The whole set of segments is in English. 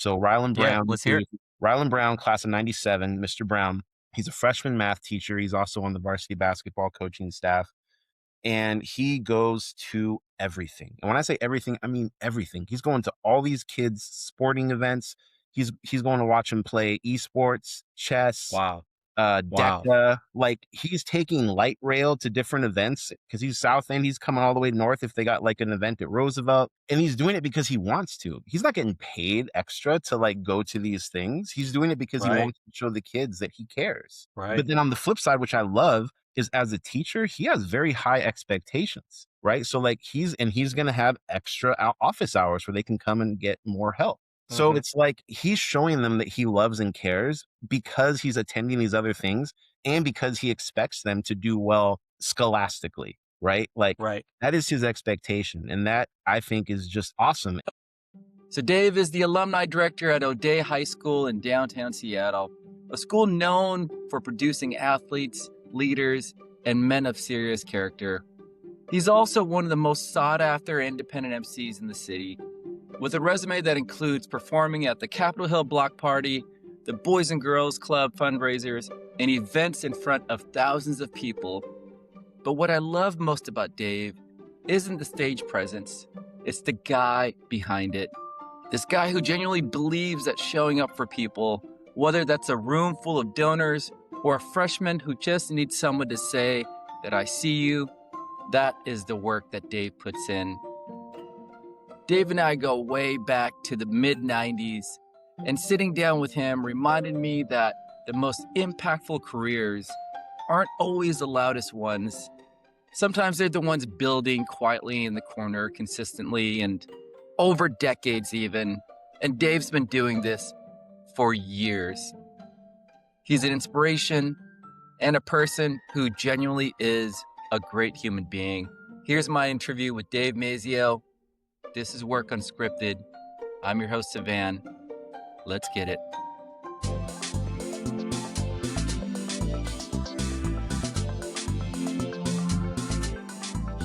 So Rylan Yeah, Brown, let's hear it. Rylan Brown, class of 97, Mr. Brown. He's a freshman math teacher. He's also on the varsity basketball coaching staff. And he goes to everything. And when I say everything, I mean everything. He's going to all these kids' sporting events. He's going to watch them play esports, chess, Wow. Wow. DECA. Like, he's taking light rail to different events because he's South End. He's coming all the way north if they got like an event at Roosevelt. And he's doing it because he wants to. He's not getting paid extra to like go to these things. He's doing it because he Right. wants to show the kids that he cares. Right. But then on the flip side, which I love, is as a teacher, he has very high expectations, right? So like he's going to have extra office hours where they can come and get more help. So it's like he's showing them that he loves and cares because he's attending these other things and because he expects them to do well scholastically, right? Like Right. that is his expectation. And that I think is just awesome. So Dave is the alumni director at O'Day High School in downtown Seattle, a school known for producing athletes, leaders, and men of serious character. He's also one of the most sought-after independent MCs in the city, with a resume that includes performing at the Capitol Hill Block Party, the Boys and Girls Club fundraisers, and events in front of thousands of people. But what I love most about Dave isn't the stage presence, it's the guy behind it. This guy who genuinely believes that showing up for people, whether that's a room full of donors or a freshman who just needs someone to say that I see you, that is the work that Dave puts in. Dave and I go way back to the mid-90s, and sitting down with him reminded me that the most impactful careers aren't always the loudest ones. Sometimes they're the ones building quietly in the corner consistently and over decades even. And Dave's been doing this for years. He's an inspiration and a person who genuinely is a great human being. Here's my interview with Dave Mazzeo. This is Work Unscripted. I'm your host, Savan. Let's get it.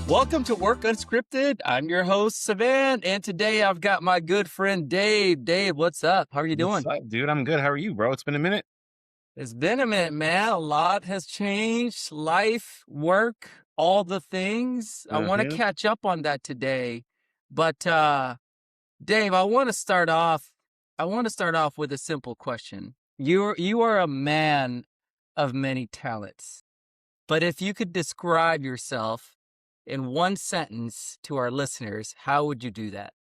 Welcome to Work Unscripted. I'm your host, Savan, and today I've got my good friend, Dave. Dave, what's up? How are you doing? What's up, dude? I'm good. How are you, bro? It's been a minute. It's been a minute, man. A lot has changed. Life, work, all the things. I want to catch up on that today. But Dave, I want to start off with a simple question. You are a man of many talents. But if you could describe yourself in one sentence to our listeners, how would you do that?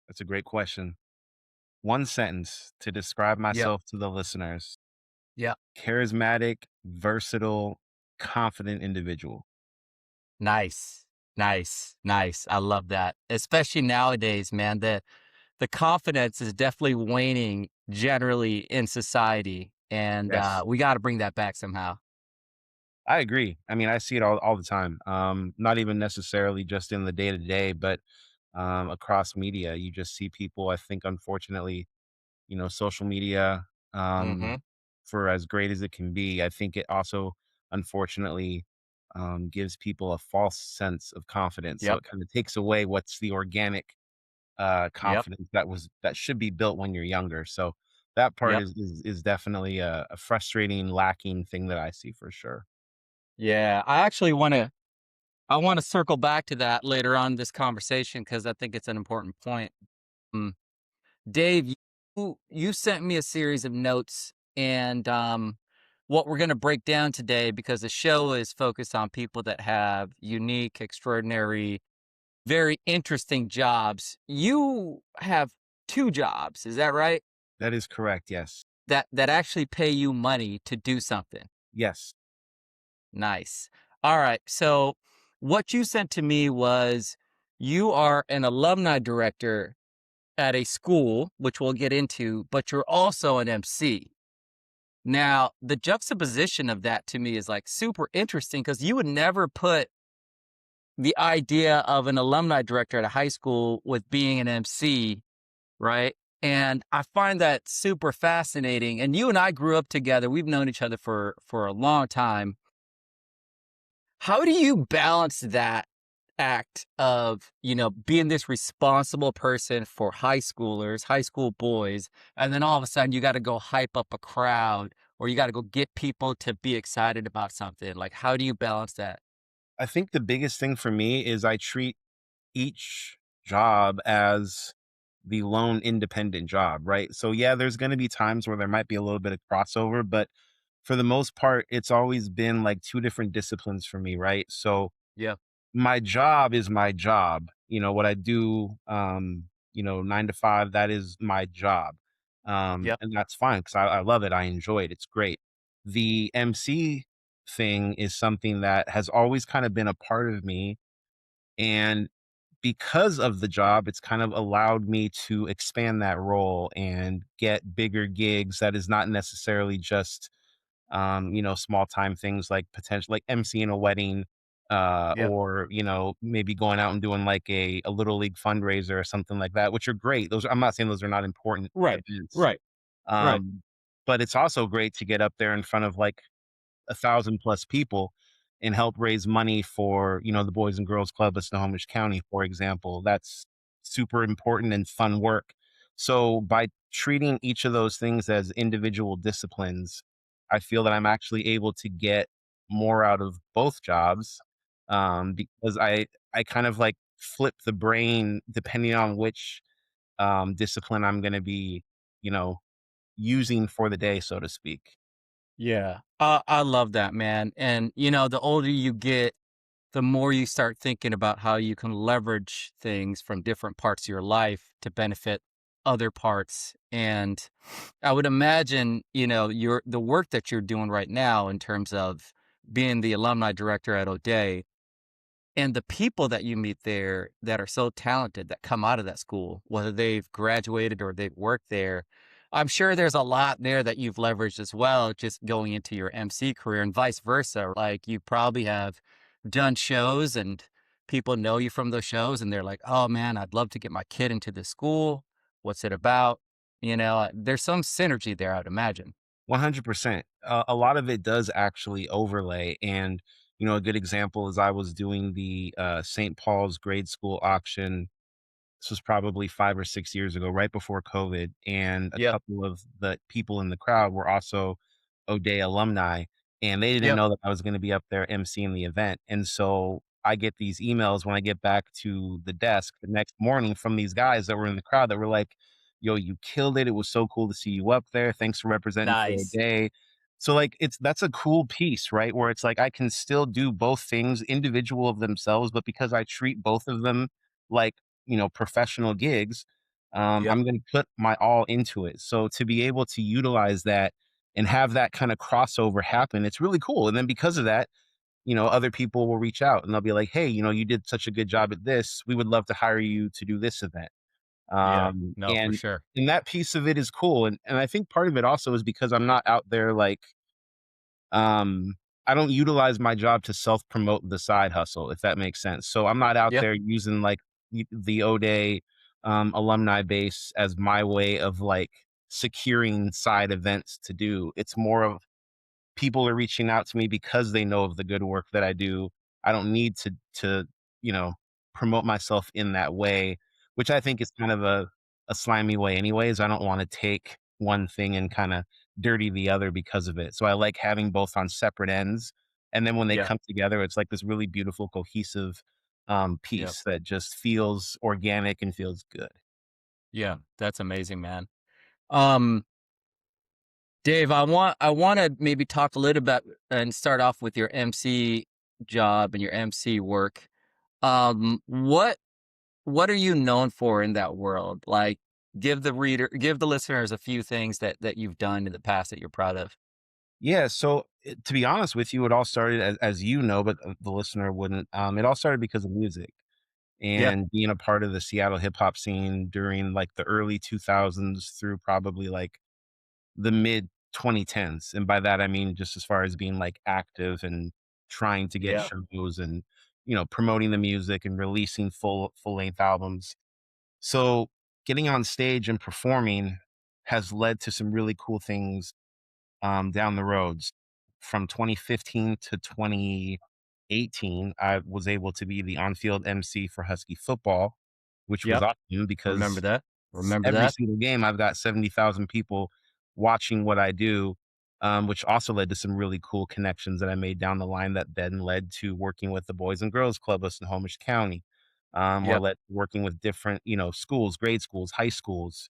That's a great question. One sentence to describe myself to the listeners. Yeah. Charismatic, versatile, confident individual. Nice. I love that. Especially nowadays, man. The confidence is definitely waning generally in society. And Yes. we got to bring that back somehow. I agree. I mean, I see it all the time. Not even necessarily just in the day-to-day, but across media. You just see people, I think, unfortunately, social media, for as great as it can be, I think it also, unfortunately, gives people a false sense of confidence. So it kind of takes away what's the organic confidence that should be built when you're younger. So that part is definitely a frustrating, lacking thing that I see for sure. Yeah, I actually want to circle back to that later on in this conversation because I think it's an important point. Dave, you sent me a series of notes and what we're going to break down today, because the show is focused on people that have unique, extraordinary, very interesting jobs. You have 2 jobs, is that right? That is correct, yes. That actually pay you money to do something. Yes. Nice. All right. So what you sent to me was you are an alumni director at a school, which we'll get into, but you're also an MC. Now, the juxtaposition of that to me is like super interesting because you would never put the idea of an alumni director at a high school with being an MC, right? And I find that super fascinating. And you and I grew up together. We've known each other for a long time. How do you balance that act of, being this responsible person for high schoolers, high school boys, and then all of a sudden you got to go hype up a crowd or you got to go get people to be excited about something. Like, how do you balance that? I think the biggest thing for me is I treat each job as the lone independent job, right? So yeah, there's going to be times where there might be a little bit of crossover, but for the most part, it's always been like two different disciplines for me, right? So Yeah. my job is my job. What I do, 9 to 5, that is my job. Yep. And that's fine because I love it. I enjoy it. It's great. The MC thing is something that has always kind of been a part of me. And because of the job, it's kind of allowed me to expand that role and get bigger gigs that is not necessarily just small time things like potential like emceeing a wedding, Yep. or, maybe going out and doing like a little league fundraiser or something like that, which are great. I'm not saying those are not important Right. events. Right. Right. Um, but it's also great to get up there in front of like 1,000 plus people and help raise money for, the Boys and Girls Club of Snohomish County, for example. That's super important and fun work. So by treating each of those things as individual disciplines, I feel that I'm actually able to get more out of both jobs, because I kind of like flip the brain depending on which discipline I'm going to be, you know, using for the day, so to speak. Yeah. I love that, man. And, the older you get, the more you start thinking about how you can leverage things from different parts of your life to benefit other parts. And I would imagine, the work that you're doing right now in terms of being the alumni director at O'Day and the people that you meet there that are so talented that come out of that school, whether they've graduated or they've worked there, I'm sure there's a lot there that you've leveraged as well, just going into your MC career and vice versa. Like you probably have done shows and people know you from those shows and they're like, oh man, I'd love to get my kid into this school. What's it about? There's some synergy there, I'd imagine. 100%. A lot of it does actually overlay. And, a good example is I was doing the St. Paul's grade school auction. This was probably 5 or 6 years ago, right before COVID. And a Yep. couple of the people in the crowd were also O'Day alumni. And they didn't Yep. know that I was going to be up there emceeing the event. And so I get these emails when I get back to the desk the next morning from these guys that were in the crowd that were like, yo, you killed it. It was so cool to see you up there. Thanks for representing for a Nice. day. So like that's a cool piece, right? Where it's like I can still do both things individual of themselves, but because I treat both of them like, professional gigs, Yep. I'm gonna put my all into it. So to be able to utilize that and have that kind of crossover happen, it's really cool. And then because of that, other people will reach out and they'll be like, hey, you did such a good job at this. We would love to hire you to do this event. Yeah. Um, No, for and sure. and that piece of it is cool, and I think part of it also is because I'm not out there like, um, I don't utilize my job to self-promote the side hustle, if that makes sense. So I'm not out Yeah. there using like the O'Day alumni base as my way of like securing side events to do. It's more of people are reaching out to me because they know of the good work that I do. I don't need to, you know, promote myself in that way, which I think is kind of a slimy way anyways. I don't want to take one thing and kind of dirty the other because of it. So I like having both on separate ends. And then when they Yeah. come together, it's like this really beautiful, cohesive Yep. piece that just feels organic and feels good. Yeah. That's amazing, man. Um, Dave, I want to maybe talk a little bit and start off with your MC job and your MC work. What are you known for in that world? Like, give the listeners a few things that you've done in the past that you're proud of. Yeah, so to be honest with you, it all started as you know, but the listener wouldn't. It all started because of music Yeah. and being a part of the Seattle hip hop scene during like the early 2000s through probably like the mid 2010s. And by that, I mean just as far as being like active and trying to get Yeah. shows and, promoting the music and releasing full length albums. So getting on stage and performing has led to some really cool things down the roads from 2015 to 2018. 18, I was able to be the on-field MC for Husky Football, which was Yep. awesome Remember because that. Remember every that. single game, I've got 70,000 people watching what I do, which also led to some really cool connections that I made down the line that then led to working with the Boys and Girls Club of Snohomish County, or Yep. led working with different, schools, grade schools, high schools,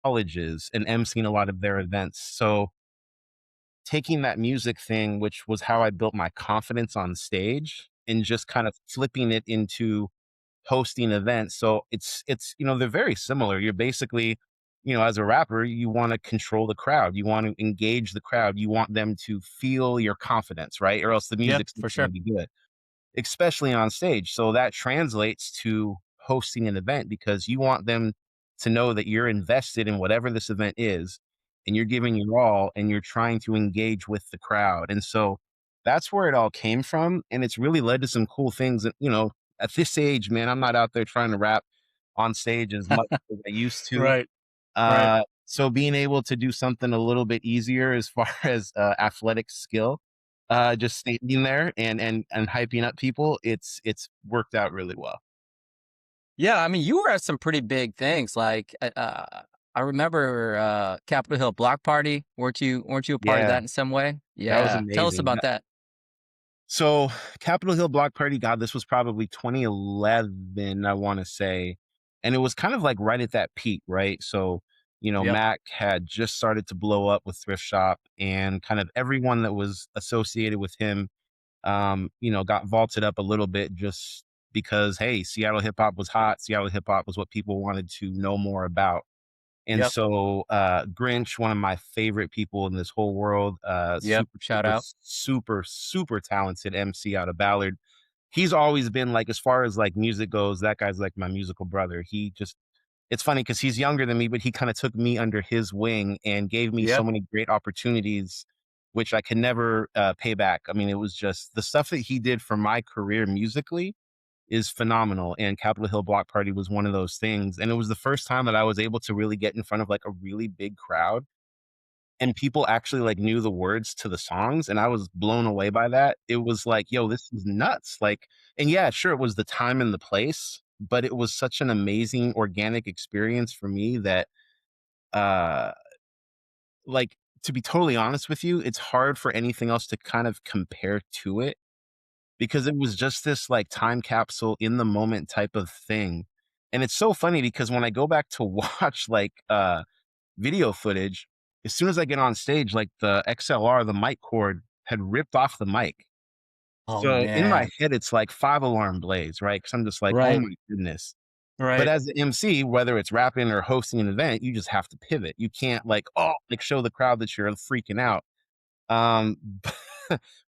colleges, and emceeing a lot of their events. So taking that music thing, which was how I built my confidence on stage, and just kind of flipping it into hosting events. So they're very similar. You're basically, as a rapper, you want to control the crowd. You want to engage the crowd. You want them to feel your confidence, right? Or else the Yeah, music's not for going sure. to be good, especially on stage. So that translates to hosting an event because you want them to know that you're invested in whatever this event is and you're giving your all and you're trying to engage with the crowd. And so that's where it all came from. And it's really led to some cool things. And, at this age, man, I'm not out there trying to rap on stage as much as I used to. Right. Right. So being able to do something a little bit easier as far as athletic skill, just standing there and hyping up people, it's worked out really well. Yeah, I mean, you were at some pretty big things. Like, I remember Capitol Hill Block Party. Weren't you a part of Yeah, that in some way? that was Yeah, tell us amazing. about that. So Capitol Hill Block Party, God, this was probably 2011, I want to say, and it was kind of like right at that peak, right? So Yep. Mac had just started to blow up with Thrift Shop, and kind of everyone that was associated with him got vaulted up a little bit just because, hey, Seattle hip hop was hot. Seattle hip hop was what people wanted to know more about. And Yep. so, Grinch, one of my favorite people in this whole world, Yep. Shout out. super, super talented MC out of Ballard. He's always been like, as far as like music goes, that guy's like my musical brother. It's funny because he's younger than me, but he kind of took me under his wing and gave me so Yep. many great opportunities, which I can never pay back. I mean, it was just the stuff that he did for my career musically is phenomenal. And Capitol Hill Block Party was one of those things. And it was the first time that I was able to really get in front of like a really big crowd and people actually like knew the words to the songs. And I was blown away by that. It was like, yo, this is nuts. Like, and yeah, sure, it was the time and the place, but it was such an amazing organic experience for me that uh like to be totally honest with you, it's hard for anything else to kind of compare to it because it was just this like time capsule in the moment type of thing. And it's so funny because when I go back to watch like video footage, as soon as I get on stage, like the XLR, the mic cord had ripped off the mic. Oh So in my man. head, it's like 5 alarm blades, right? Because I'm just like, oh Right. my goodness. But Right. as an MC, whether it's rapping or hosting an event, you just have to pivot. You can't like, oh, like show the crowd that you're freaking out. Um,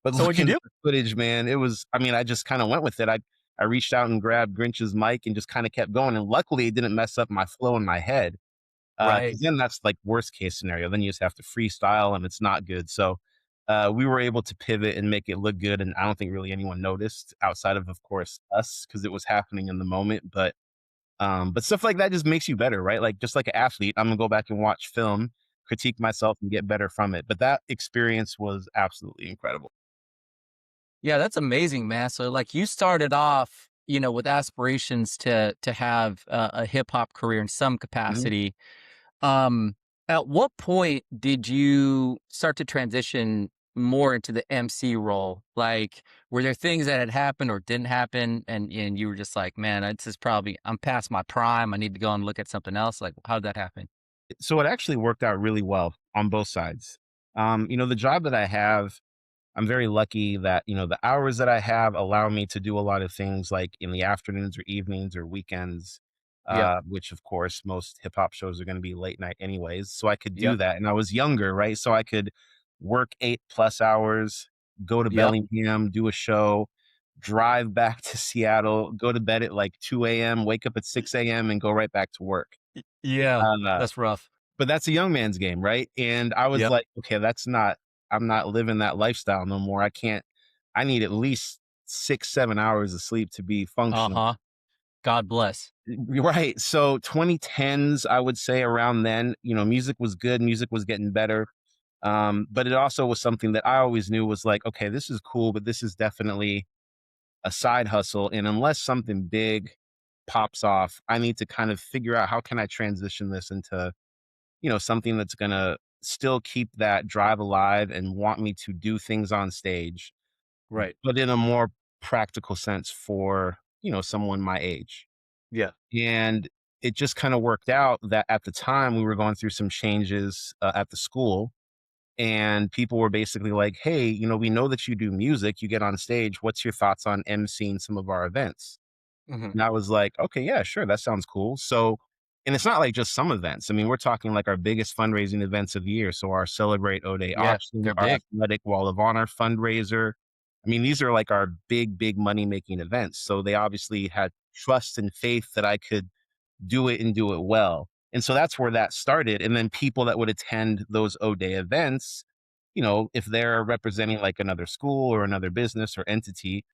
but So what'd you looking at do? the footage, man, I mean, I just kind of went with it. I reached out and grabbed Grinch's mic and just kind of kept going. And luckily it didn't mess up my flow in my head. Right. Cause then that's like worst case scenario. Then you just have to freestyle and it's not good. So, we were able to pivot and make it look good. And I don't think really anyone noticed outside of course, us, cause it was happening in the moment. But stuff like that just makes you better, right? Like just like an athlete, I'm gonna go back and watch film, critique myself and get better from it. But that experience was absolutely incredible. Yeah, that's amazing, man. So like you started off, with aspirations to have a hip hop career in some Mhm. capacity. Um, at what point did you start to transition more into the MC role? Like, were there things that had happened or didn't happen, and you were just like, man, this is probably I'm past my prime. I need to go and look at something else. Like, how did that happen? So it actually worked out really well on both sides. The job that I have, I'm very lucky that, the hours that I have allow me to do a lot of things like in the afternoons or evenings or weekends, Yep. which of course most hip hop shows are going to be late night anyways. So I could do Yep. that. And I was younger, right? So I could work 8+ hours, go to Yep. Bellingham, do a show, drive back to Seattle, go to bed at like 2 a.m., wake up at 6 a.m., and go right back to work. Yeah. Uh, That's rough. but that's a young man's game, right? And I was Yep. like, okay, I'm not living that lifestyle no more. I need at least 6, 7 hours of sleep to be Uh functional. huh. God bless. Right. So 2010s, I would say around then, music was good, music was getting better. But it also was something that I always knew was like, okay, this is cool, but this is definitely a side hustle. And unless something big pops off, I need to kind of figure out how can I transition this into, something that's going to still keep that drive alive and want me to do things on stage, Right. but in a more practical sense for, someone my age. Yeah. And it just kind of worked out that at the time we were going through some changes at the school, and people were basically like, "Hey, we know that you do music, you get on stage. What's your thoughts on emceeing some of our events?" Hmm. And I was like, "Okay, yeah, sure, that sounds cool." So, and it's not like just some events. I mean, we're talking like our biggest fundraising events of the year. So our Celebrate O-Day Yeah, auction, they're our big. Athletic Wall of Honor fundraiser. I mean, these are like our big, big money making events. So they obviously had trust and faith that I could do it and do it well. And so that's where that started. And then people that would attend those O-Day events, if they're representing like another school or another business or entity,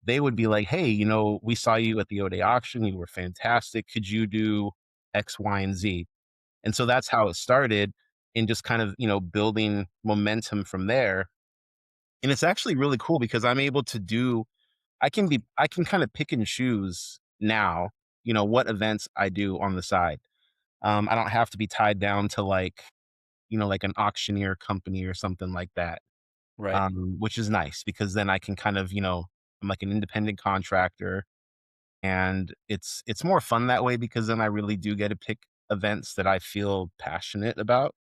they would be like, "Hey, we saw you at the O-Day auction. You were fantastic. Could you do X, Y, and Z?" And so that's how it started, and just kind of, building momentum from there. And it's actually really cool because I can kind of pick and choose now, what events I do on the side. I don't have to be tied down to like, like an auctioneer company or something like that, Right. which is nice because then I can kind of, I'm like an independent contractor, and it's more fun that way because then I really do get to pick events that I feel passionate about.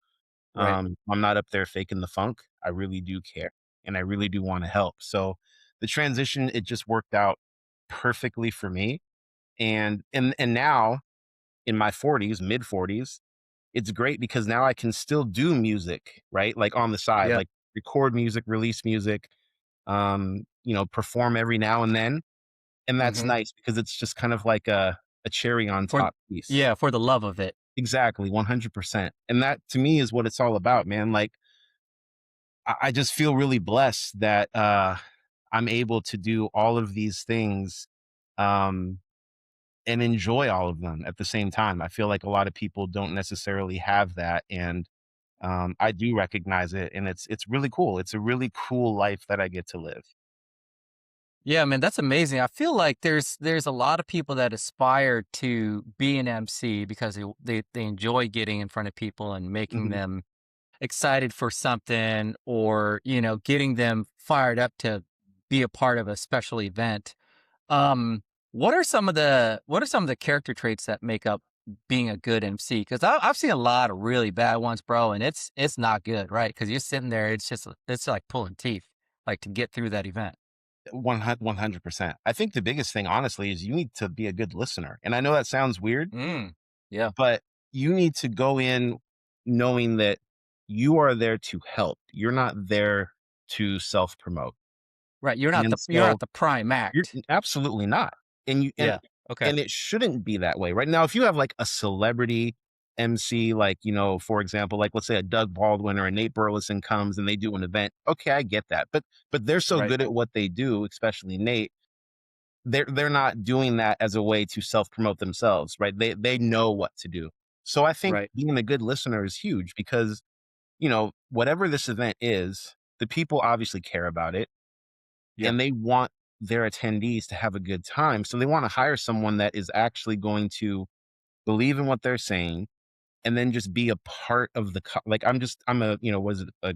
Right. I'm not up there faking the funk. I really do care, and I really do want to help. So the transition, it just worked out perfectly for me. And now in my 40s, mid 40s, it's great because now I can still do music, right? Like on the side, Yeah. like record music, release music, perform every now and then. And that's Hmm. nice because it's just kind of like a cherry on For top piece. yeah, for the love of it. Exactly, 100%. And that to me is what it's all about, man. Like I just feel really blessed that I'm able to do all of these things, um, and enjoy all of them at the same time. I feel like a lot of people don't necessarily have that, and I do recognize it, and it's really cool. It's a really cool life that I get to live. Yeah, man, that's amazing. I feel like there's a lot of people that aspire to be an MC because they enjoy getting in front of people and making Mhm. them excited for something, or getting them fired up to be a part of a special event. Um, what are some of the character traits that make up being a good MC? Because I've seen a lot of really bad ones, bro, and it's not good, right? Because you're sitting there, it's like pulling teeth, like to get through that event. 100%. I think the biggest thing, honestly, is you need to be a good listener. And I know that sounds weird, Mm. Yeah. but you need to go in knowing that you are there to help. You're not there to self promote. Right. You're not And the so prime you're act. absolutely not. And you Yeah. Okay. and it shouldn't be that way. Right now, if you have like a celebrity MC, like, for example, like let's say a Doug Baldwin or a Nate Burleson comes and they do an event. Okay, I get that. But they're so Right. good at what they do, especially Nate, they're not doing that as a way to self-promote themselves, right? They know what to do. So I think Right. being a good listener is huge because, whatever this event is, the people obviously care about it, Yeah. and they want their attendees to have a good time. So they want to hire someone that is actually going to believe in what they're saying and then just be a part of like I'm a, was it a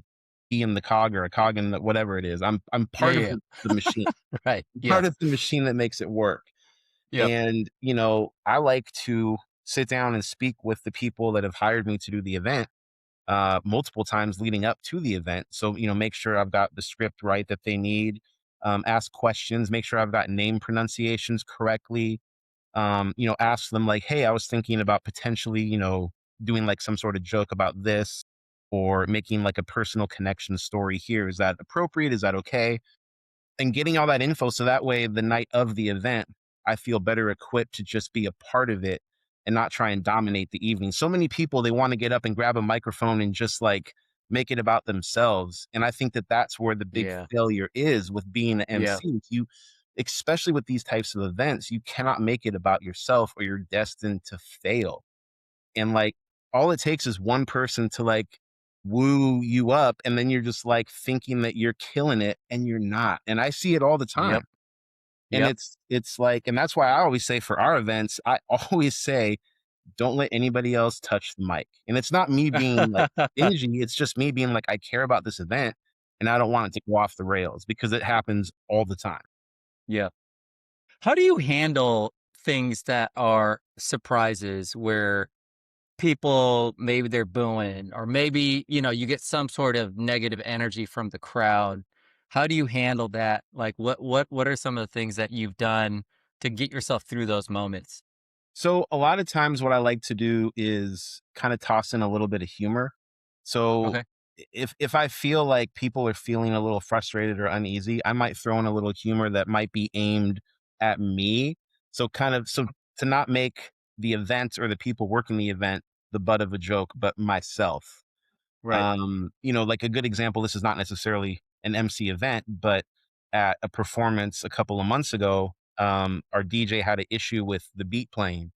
key in the cog or a cog in the whatever it is. I'm Yeah. part of Yeah. the machine. Yeah. Right. Yeah. Part of the machine that makes it work. Yep. And, I like to sit down and speak with the people that have hired me to do the event multiple times leading up to the event. So, make sure I've got the script right that they need, ask questions, make sure I've got name pronunciations correctly, ask them like, "Hey, I was thinking about potentially, doing like some sort of joke about this or making like a personal connection story here. Is that appropriate? Is that okay?" And getting all that info so that way the night of the event, I feel better equipped to just be a part of it and not try and dominate the evening. So many people, they want to get up and grab a microphone and just like make it about themselves. And I think that that's where the big Yeah. failure is with being an Yeah. MC. You, especially with these types of events, you cannot make it about yourself or you're destined to fail. And like all it takes is one person to like woo you up, and then you're just like thinking that you're killing it and you're not. And I see it all the time. Yep. And Yep. it's like, and that's why I always say for our events, I always say, don't let anybody else touch the mic. And it's not me being like stingy, it's just me being like, I care about this event and I don't want it to go off the rails because it happens all the time. Yeah. How do you handle things that are surprises where people maybe they're booing or maybe, you get some sort of negative energy from the crowd? How do you handle that? Like what are some of the things that you've done to get yourself through those moments? So a lot of times what I like to do is kind of toss in a little bit of humor. So Okay. if I feel like people are feeling a little frustrated or uneasy, I might throw in a little humor that might be aimed at me. So to not make the event or the people working the event the butt of a joke, but myself. Right. Like a good example, this is not necessarily an MC event, but at a performance a couple of months ago, our DJ had an issue with the beat playing.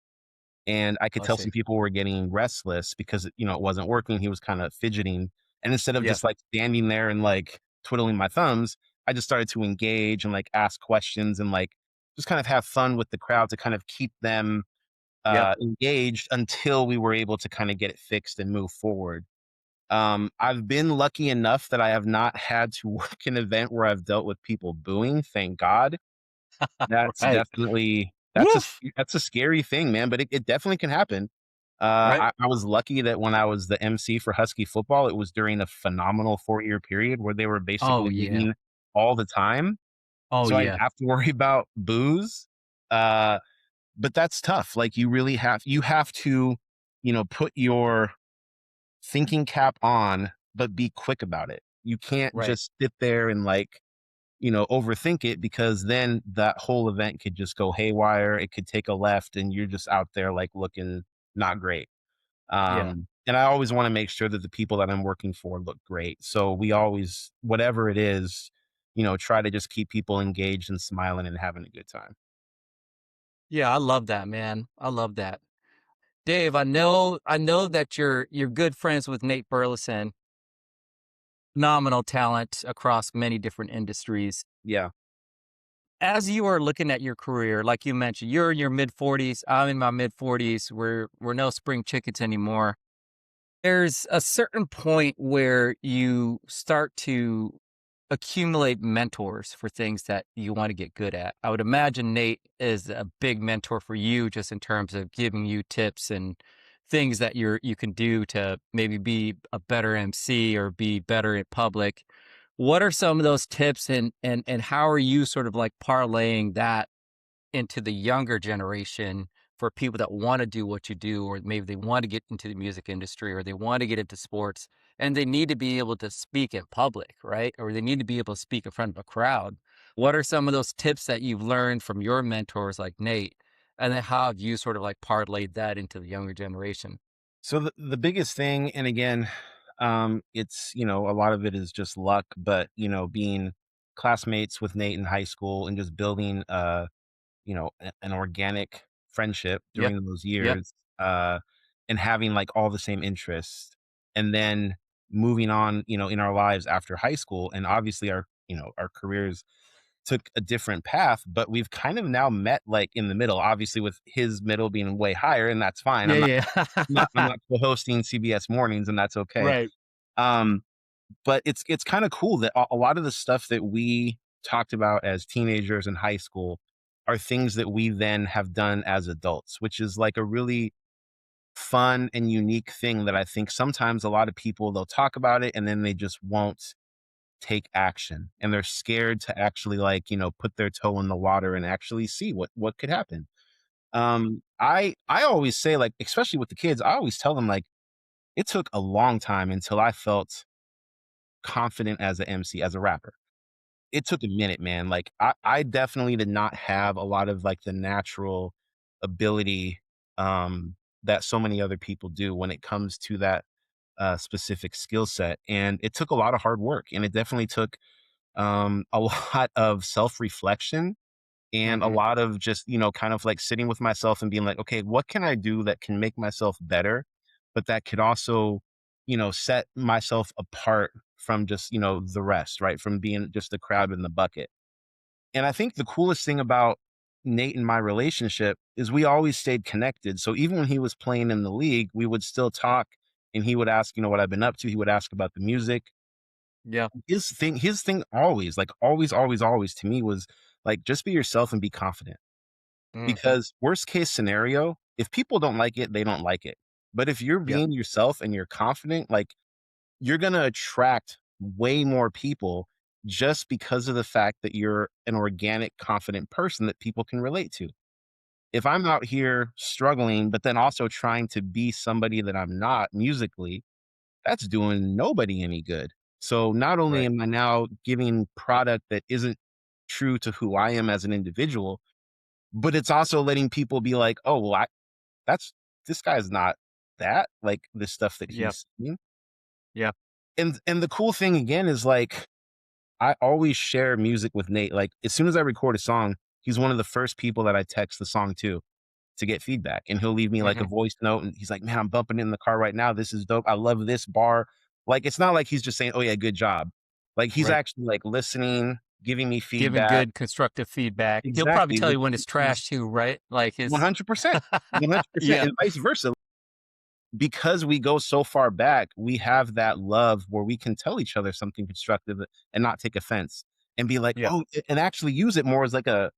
And I could I tell see. some people were getting restless because, it wasn't working. He was kind of fidgeting. And instead of Yeah. just like standing there and like twiddling my thumbs, I just started to engage and like ask questions and like just kind of have fun with the crowd to kind of keep them Yep. engaged until we were able to kind of get it fixed and move forward. I've been lucky enough that I have not had to work an event where I've dealt with people booing, thank God. That's Right. definitely Woof. that's a scary thing, man, but it definitely can happen. Right. I was lucky that when I was the MC for Husky Football, it was during a phenomenal 4-year period where they were Oh basically yeah. winning all the time, Oh so I didn't yeah. have to worry about booze. Uh, but that's tough, like, you have to, put your thinking cap on, but be quick about it. You can't Right. just sit there and, like, overthink it because then that whole event could just go haywire. It could take a left and you're just out there like looking not great. Yeah. And I always want to make sure that the people that I'm working for look great. So we always, whatever it is, try to just keep people engaged and smiling and having a good time. Yeah, I love that, man. I love that. Dave, I know that you're good friends with Nate Burleson, phenomenal talent across many different industries. Yeah. As you are looking at your career, like you mentioned, you're in your mid 40s, I'm in my mid 40s. We're no spring chickens anymore. There's a certain point where you start to accumulate mentors for things that you want to get good at. I would imagine Nate is a big mentor for you just in terms of giving you tips and things that you can do to maybe be a better MC or be better in public. What are some of those tips and how are you sort of like parlaying that into the younger generation for people that want to do what you do, or maybe they want to get into the music industry or they want to get into sports and they need to be able to speak in public, right? Or they need to be able to speak in front of a crowd. What are some of those tips that you've learned from your mentors like Nate? And then how have you sort of like parlayed that into the younger generation? So the biggest thing, and again, it's, a lot of it is just luck, but, being classmates with Nate in high school and just building, an organic friendship Yep. during those Yep. years, and having like all the same interests, and then moving on, in our lives after high school, and obviously our careers took a different path, but we've kind of now met like in the middle. Obviously, with his middle being way higher, and that's fine. Yeah. Yeah. I'm not co-hosting CBS mornings, and that's okay. Right. Um, but it's kind of cool that a lot of the stuff that we talked about as teenagers in high school are things that we then have done as adults, which is like a really fun and unique thing that I think sometimes a lot of people they'll talk about it and then they just won't take action and they're scared to actually like, put their toe in the water and actually see what could happen. I always say like, especially with the kids, I always tell them like it took a long time until I felt confident as a MC, as a rapper. It took a minute, man. Like I definitely did not have a lot of like the natural ability that so many other people do when it comes to that specific skill set. And it took a lot of hard work and it definitely took a lot of self-reflection and a Hmm. lot of just, kind of like sitting with myself and being like, okay, what can I do that can make myself better, but that could also, set myself apart from just, the rest, right? From being just the crowd in the bucket. And I think the coolest thing about Nate and my relationship is we always stayed connected. So even when he was playing in the league, we would still talk and he would ask, what I've been up to. He would ask about the music. Yeah. His thing always, like always, always, always to me was like just be yourself and be confident. Hmm. Because worst case scenario, if people don't like it, they don't like it. But if you're Yeah. being yourself and you're confident, like you're going to attract way more people just because of the fact that you're an organic, confident person that people can relate to. If I'm out here struggling, but then also trying to be somebody that I'm not musically, that's doing nobody any good. So not only Right. am I now giving product that isn't true to who I am as an individual, but it's also letting people be like, oh, well, that's this guy's not that like the stuff that Yeah. he's saying. Yeah. And the cool thing again is like I always share music with Nate. Like as soon as I record a song, he's one of the first people that I text the song to get feedback. And he'll leave me like a Hmm. voice note and he's like, man, I'm bumping it in the car right now. This is dope. I love this bar. Like it's not like he's just saying, oh yeah, good job. Like he's Right. actually like listening, giving me Giving feedback. good constructive feedback. He'll probably Exactly. tell Which you when it's is trash too, right? Like his 100%. 100%. Yeah. And vice versa. Because we go so far back, we have that love where we can tell each other something constructive and not take offense and be like, Yeah. oh, and actually use it more as like a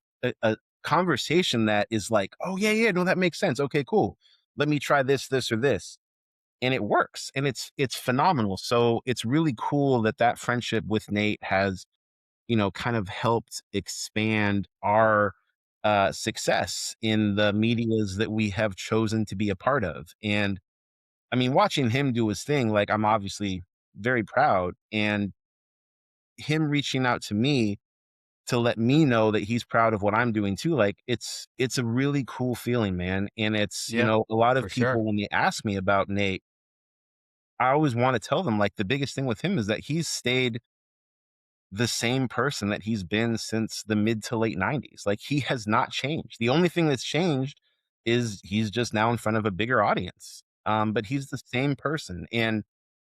conversation that is like, oh yeah, yeah, no, that makes sense. Okay, cool. Let me try this, or this. And it works and it's phenomenal. So it's really cool that that friendship with Nate has, kind of helped expand our success in the medias that we have chosen to be a part of. And I mean, watching him do his thing, like, I'm obviously very proud, and him reaching out to me to let me know that he's proud of what I'm doing too, like, it's a really cool feeling, man, and it's, Yeah. a lot of For sure. people when they ask me about Nate, I always wanna tell them, like, the biggest thing with him is that he's stayed the same person that he's been since the mid to late '90s, like, he has not changed. The only thing that's changed is he's just now in front of a bigger audience, but he's the same person, and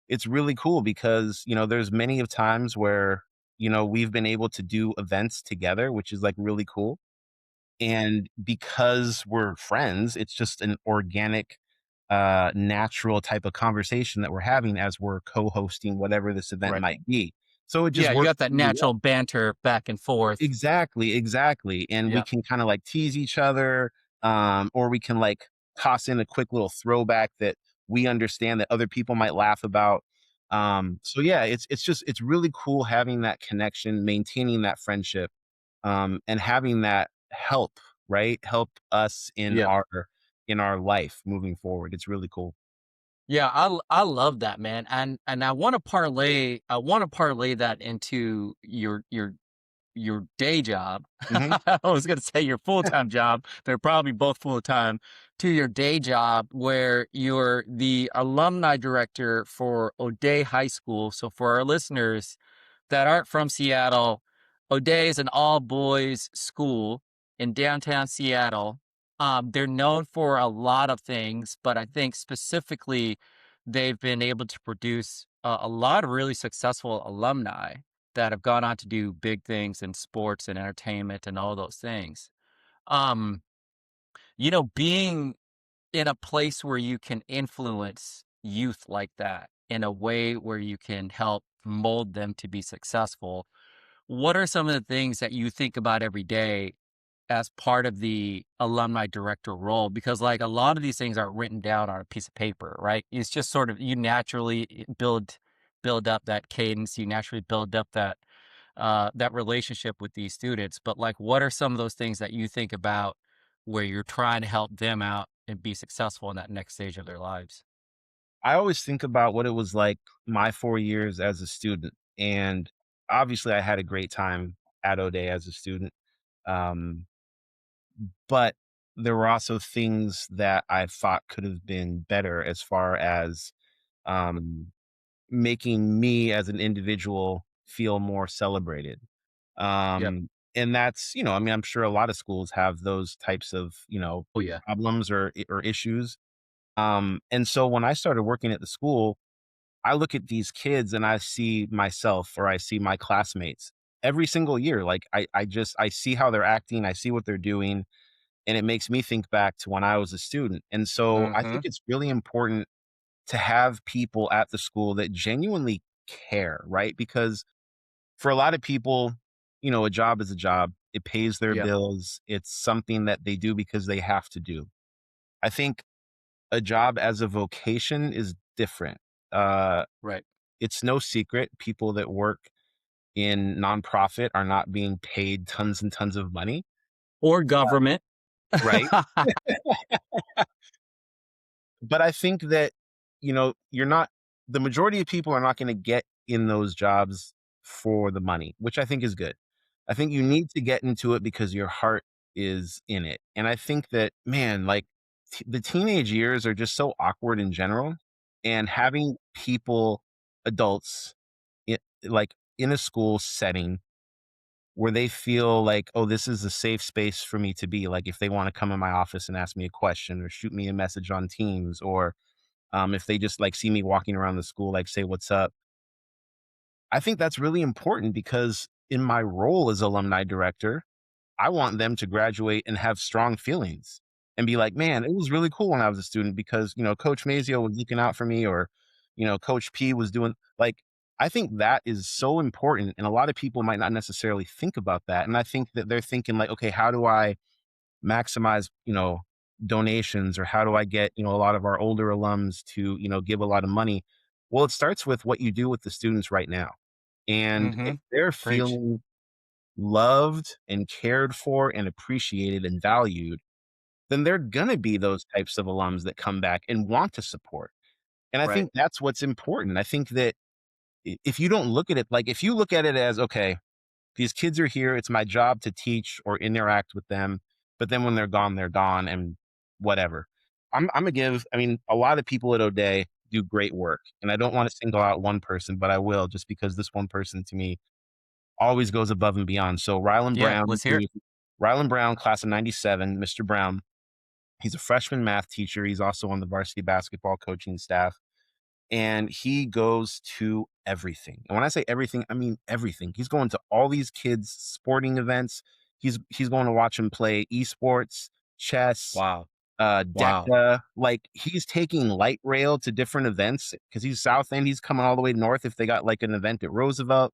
it's really cool because, there's many of times where, we've been able to do events together, which is like really cool. And because we're friends, it's just an organic, natural type of conversation that we're having as we're co-hosting whatever this event Right. might be. So it just Yeah, you works got that really well. natural banter back and forth. Exactly, exactly, and we Yeah. can kinda, like, tease each other, or we can, like, toss in a quick little throwback that we understand that other people might laugh about. So yeah, it's really cool having that connection, maintaining that friendship, and having that help, right? Help us Yeah. in our life moving forward. It's really cool. Yeah, I love that, man, and I want to parlay that into your day job. Mhm. I was gonna say your full-time job. They're probably both full-time. To your day job where you're the alumni director for O'Day High School. So for our listeners that aren't from Seattle, O'Day is an all boys school in downtown Seattle. They're known for a lot of things, but I think specifically they've been able to produce a lot of really successful alumni that have gone on to do big things in sports and entertainment and all those things. Um, being in a place where you can influence youth like that in a way where you can help mold them to be successful. What are some of the things that you think about every day as part of the alumni director role? Because like a lot of these things aren't written down on a piece of paper, right? It's just sort of you naturally build up that cadence, you naturally build up that relationship with these students. But like what are some of those things that you think about where you're trying to help them out and be successful in that next stage of their lives? I always think about what it was like my 4 years as a student, and obviously I had a great time at O'Day as a student. Um, but there were also things that I thought could have been better as far as, um, making me as an individual feel more celebrated. Yep. And that's, I mean, I'm sure a lot of schools have those types of, Oh yeah. problems or issues. And so when I started working at the school, I look at these kids and I see myself or I see my classmates every single year. Like I see how they're acting, I see what they're doing, and it makes me think back to when I was a student. And so I think Mhm. it's really important to have people at the school that genuinely care, right? Because for a lot of people, a job is a job. It pays their Yep. bills. It's something that they do because they have to do. I think a job as a vocation is different. Uh, Right. it's no secret people that work in nonprofit are not being paid tons and tons of money, Or government. right? But I think that, you're not the majority of people are not gonna get in those jobs for the money, which I think is good. I think you need to get into it because your heart is in it, and I think that, man, like, the teenage years are just so awkward in general, and having people adults, in a school setting where they feel like, "Oh, this is a safe space for me to be," like, if they wanna come in my office and ask me a question or shoot me a message on Teams, or if they just like see me walking around the school, like say, "What's up?" I think that's really important because in my role as alumni director, I want them to graduate and have strong feelings and be like, man, it was really cool when I was a student because, Coach Mazzeo was looking out for me, or, Coach P was doing like, I think that is so important. And a lot of people might not necessarily think about that. And I think that they're thinking like, okay, how do I maximize, donations, or how do I get, a lot of our older alums to, give a lot of money? Well, it starts with what you do with the students right now. And if Mhm. they're Preach. feeling loved and cared for and appreciated and valued, then they're going to be those types of alums that come back and want to support. And I Right. think that's what's important. I think that if you don't look at it, like if you look at it as, okay, these kids are here. It's my job to teach or interact with them. But then when they're gone and whatever. I'm gonna give, I mean, a lot of people at O'Day do great work. And I don't want to single out one person, but I will, just because this one person to me always goes above and beyond. So Yeah, let's hear it. Rylan Brown, class of 97, Mr. Brown, he's a freshman math teacher. He's also on the varsity basketball coaching staff, and he goes to everything. And when I say everything, I mean everything. He's going to all these kids' sporting events. He's going to watch them play esports, chess, Wow. Wow. DECA. Like he's taking light rail to different events because he's South End. He's coming all the way north if they got like an event at Roosevelt.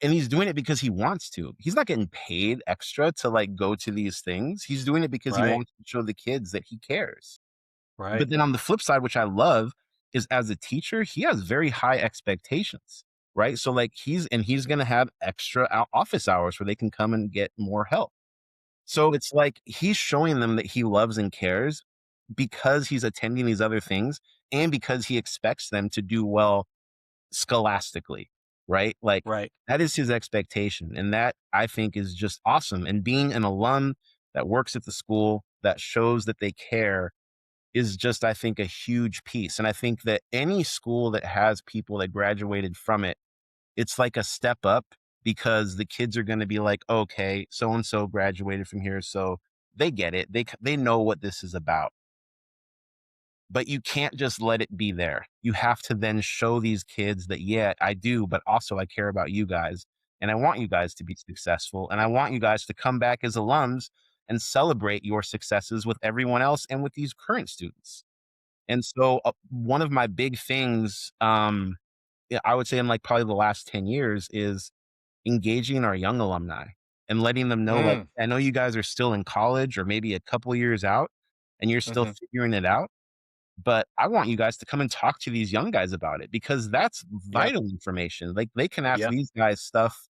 And he's doing it because he wants to. He's not getting paid extra to like go to these things. He's doing it because he Right. wants to show the kids that he cares. Right. But then on the flip side, which I love, is as a teacher, he has very high expectations, right? So like he's going to have extra office hours where they can come and get more help. So it's like he's showing them that he loves and cares because he's attending these other things and because he expects them to do well scholastically, right? Like Right. that is his expectation. And that I think is just awesome. And being an alum that works at the school that shows that they care is just, I think, a huge piece. And I think that any school that has people that graduated from it, it's like a step up because the kids are going to be like, okay, so and so graduated from here, so they get it. They know what this is about. But you can't just let it be there. You have to then show these kids that, yeah, I do, but also I care about you guys. And I want you guys to be successful. And I want you guys to come back as alums and celebrate your successes with everyone else and with these current students. And so one of my big things, yeah, I would say in like probably the last 10 years is engaging our young alumni and letting them know, like, Mm. I know you guys are still in college or maybe a couple years out and you're still Mhm. figuring it out. But I want you guys to come and talk to these young guys about it because that's Yeah. vital information. Like they can ask Yeah. these guys stuff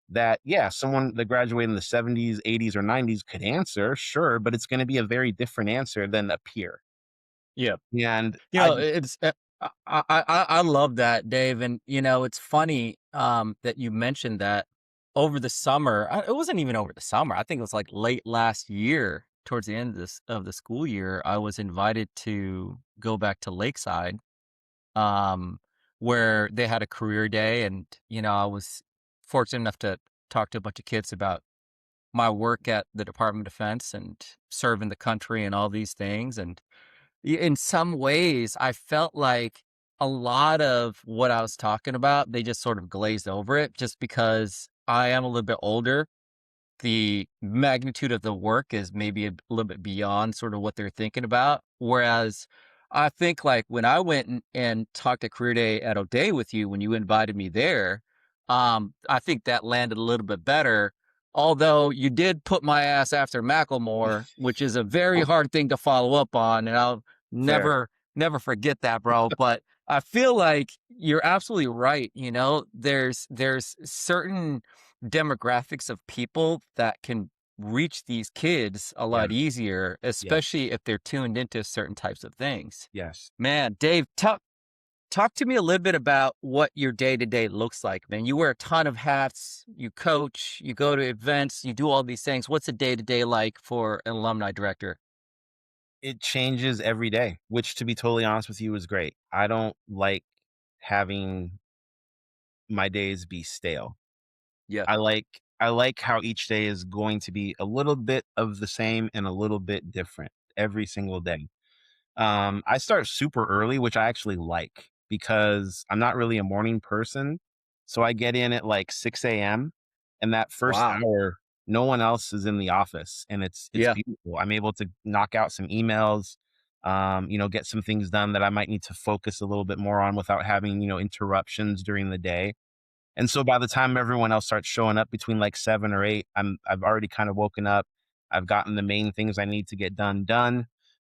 that, yeah, someone that graduated in the 70s, 80s, or 90s could answer, sure, but it's going to be a very different answer than a peer. Yeah. And You know, it's I love that, Dave, and it's funny that you mentioned that over the summer. It wasn't even over the summer. I think it was like late last year, towards the end of the school year. I was invited to go back to Lakeside, um, where they had a career day, and I was fortunate enough to talk to a bunch of kids about my work at the Department of Defense and serving the country and all these things, and in some ways, I felt like a lot of what I was talking about, they just sort of glazed over it just because I am a little bit older, the magnitude of the work is maybe a little bit beyond sort of what they're thinking about. Whereas I think like when I went and talked to Career Day at O'Day with you, when you invited me there, I think that landed a little bit better. Although you did put my ass after Macklemore, which is a very hard thing to follow up on, and I'll Fair. never forget that, bro. But I feel like you're absolutely right. You know, there's certain demographics of people that can reach these kids a Yeah. lot easier, Yes. especially if they're tuned into certain types of things. Yes. Man, Dave, talk to me a little bit about what your day to day looks like, man. You wear a ton of hats, you coach, you go to events, you do all these things. What's a day to day like for an alumni director? It changes every day, which to be totally honest with you is great. I don't like having my days be stale. Yeah. I like how each day is going to be a little bit of the same and a little bit different every single day. I start super early, which I actually like because I'm not really a morning person. So I get in at like 6 a.m. and that first Wow. hour, no one else is in the office and it's Yeah. beautiful. I'm able to knock out some emails, get some things done that I might need to focus a little bit more on without having, interruptions during the day. And so by the time everyone else starts showing up between like 7 or 8, I've already kind of woken up. I've gotten the main things I need to get done,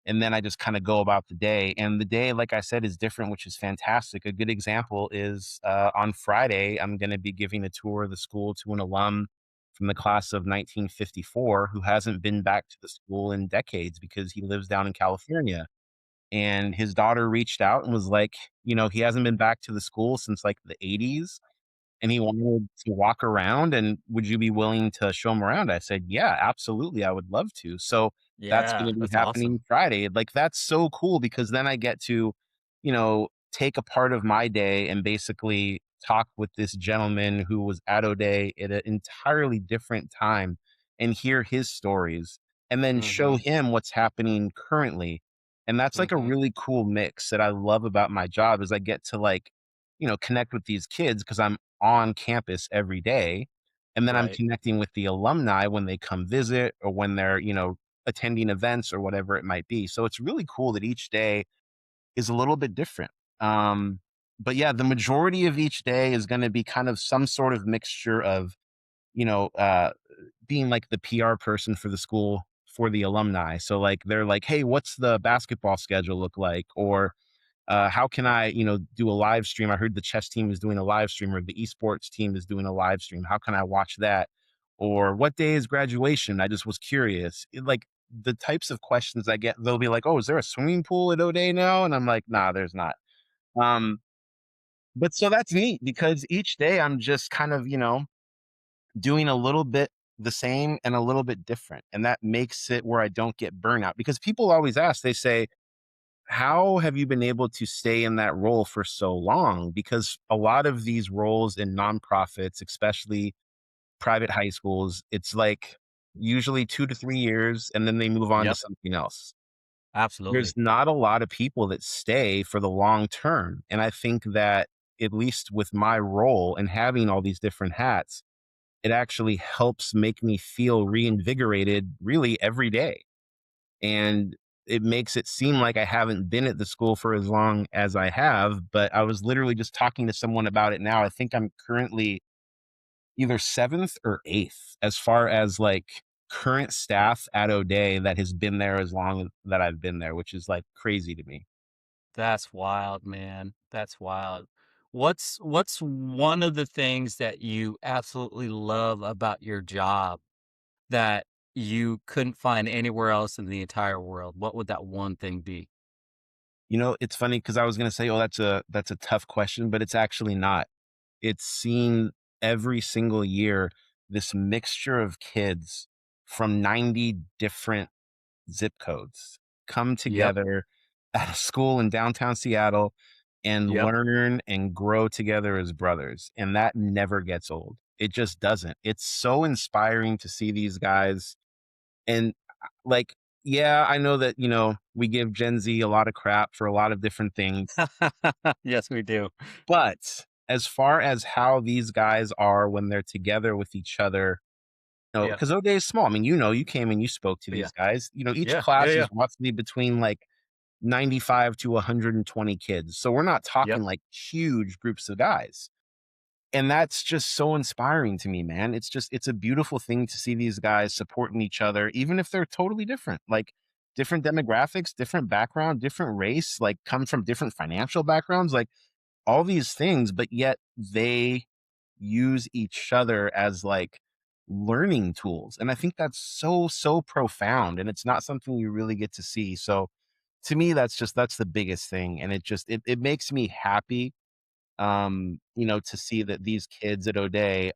and then I just kind of go about the day. And the day, like I said, is different, which is fantastic. A good example is on Friday, I'm going to be giving a tour of the school to an alum from the class of 1954 who hasn't been back to the school in decades because he lives down in California. And his daughter reached out and was like, he hasn't been back to the school since like the 80s and he wanted to walk around and would you be willing to show him around? I said, "Yeah, absolutely. I would love to." So that's Yeah. gonna be That's happening awesome. Friday. Like, that's so cool because then I get to, take a part of my day and basically talk with this gentleman who was at O'Day at an entirely different time and hear his stories and then show Mm-hmm. him what's happening currently. And that's like a Mm-hmm. really cool mix that I love about my job is I get to like, connect with these kids because I'm on campus every day. And then I'm Right. connecting with the alumni when they come visit or when they're, attending events or whatever it might be. So it's really cool that each day is a little bit different. Um, but yeah, the majority of each day is going to be kind of some sort of mixture of, you know, uh, being like the PR person for the school for the alumni. So like they're like, hey, what's the basketball schedule look like? Or how can I, do a live stream? I heard the chess team is doing a live stream or the esports team is doing a live stream. How can I watch that? Or what day is graduation? I just was curious. Like the types of questions I get, they'll be like, "Oh, is there a swimming pool at O'Day now?" And I'm like, "Nah, there's not." Um, but so that's neat because each day I'm just kind of, doing a little bit the same and a little bit different. And that makes it where I don't get burnout because people always ask, they say, how have you been able to stay in that role for so long? Because a lot of these roles in nonprofits, especially private high schools, it's like usually 2 to 3 years and then they move on to Yep. something else. There's Absolutely. not a lot of people that stay for the long term. And I think that, at least with my role and having all these different hats, it actually helps make me feel reinvigorated really every day. And it makes it seem like I haven't been at the school for as long as I have, but I was literally just talking to someone about it now. I think I'm currently either 7th or 8th as far as, like, current staff at O'Day that has been there as long as that I've been there, which is, like, crazy to me. That's wild, man. That's wild. What's one of the things that you absolutely love about your job that you couldn't find anywhere else in the entire world? What would that one thing be? It's funny because I was gonna say, "Oh, that's a tough question," but it's actually not. It's seeing every single year this mixture of kids from 90 different zip codes come Yep. together at a school in downtown Seattle and Yep. learn and grow together as brothers. And that never gets old. It just doesn't. It's so inspiring to see these guys. And like, yeah, I know that, we give Gen Z a lot of crap for a lot of different things, Yes, we do. but as far as how these guys are when they're together with each other, Yeah. because O'Day is small. I mean, you came and you spoke to Yeah. these guys. Each Yeah. Yeah. class Yeah. is roughly between like 95 to 120 kids. So we're not Yep. talking like huge groups of guys. And that's just so inspiring to me, man. It's a beautiful thing to see these guys supporting each other, even if they're totally different, like different demographics, different background, different race, like come from different financial backgrounds, like all these things, but yet they use each other as like learning tools. And I think that's so, so profound. And it's not something you really get to see. So to me, that's the biggest thing. And it makes me happy to see that these kids at O'Day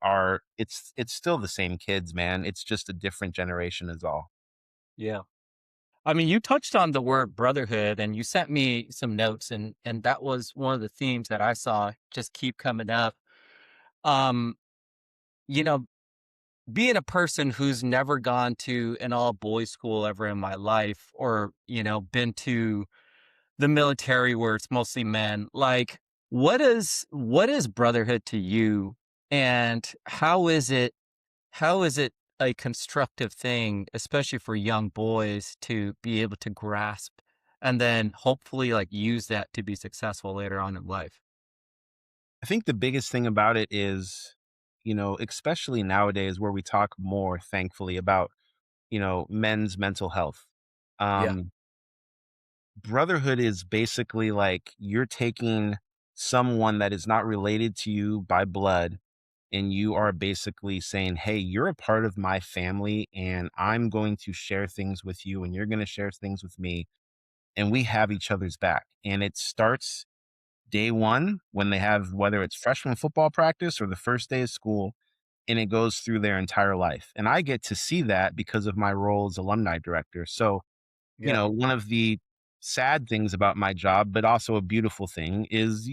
it's still the same kids, man. It's just a different generation is all. Yeah. I mean, you touched on the word brotherhood and you sent me some notes and that was one of the themes that I saw just keep coming up. Um, you know, being a person who's never gone to an all boys school ever in my life or, been to the military where it's mostly men, like what is brotherhood to you and how is it a constructive thing, especially for young boys to be able to grasp and then hopefully like use that to be successful later on in life? I think the biggest thing about it is, especially nowadays where we talk more, thankfully, about, men's mental health. Yeah. Um, Brotherhood is basically like you're taking someone that is not related to you by blood, and you are basically saying, "Hey, you're a part of my family, and I'm going to share things with you, and you're going to share things with me, and we have each other's back." And it starts day one when they have, whether it's freshman football practice or the first day of school, and it goes through their entire life. And I get to see that because of my role as alumni director. So, Yeah. one of the sad things about my job, but also a beautiful thing is,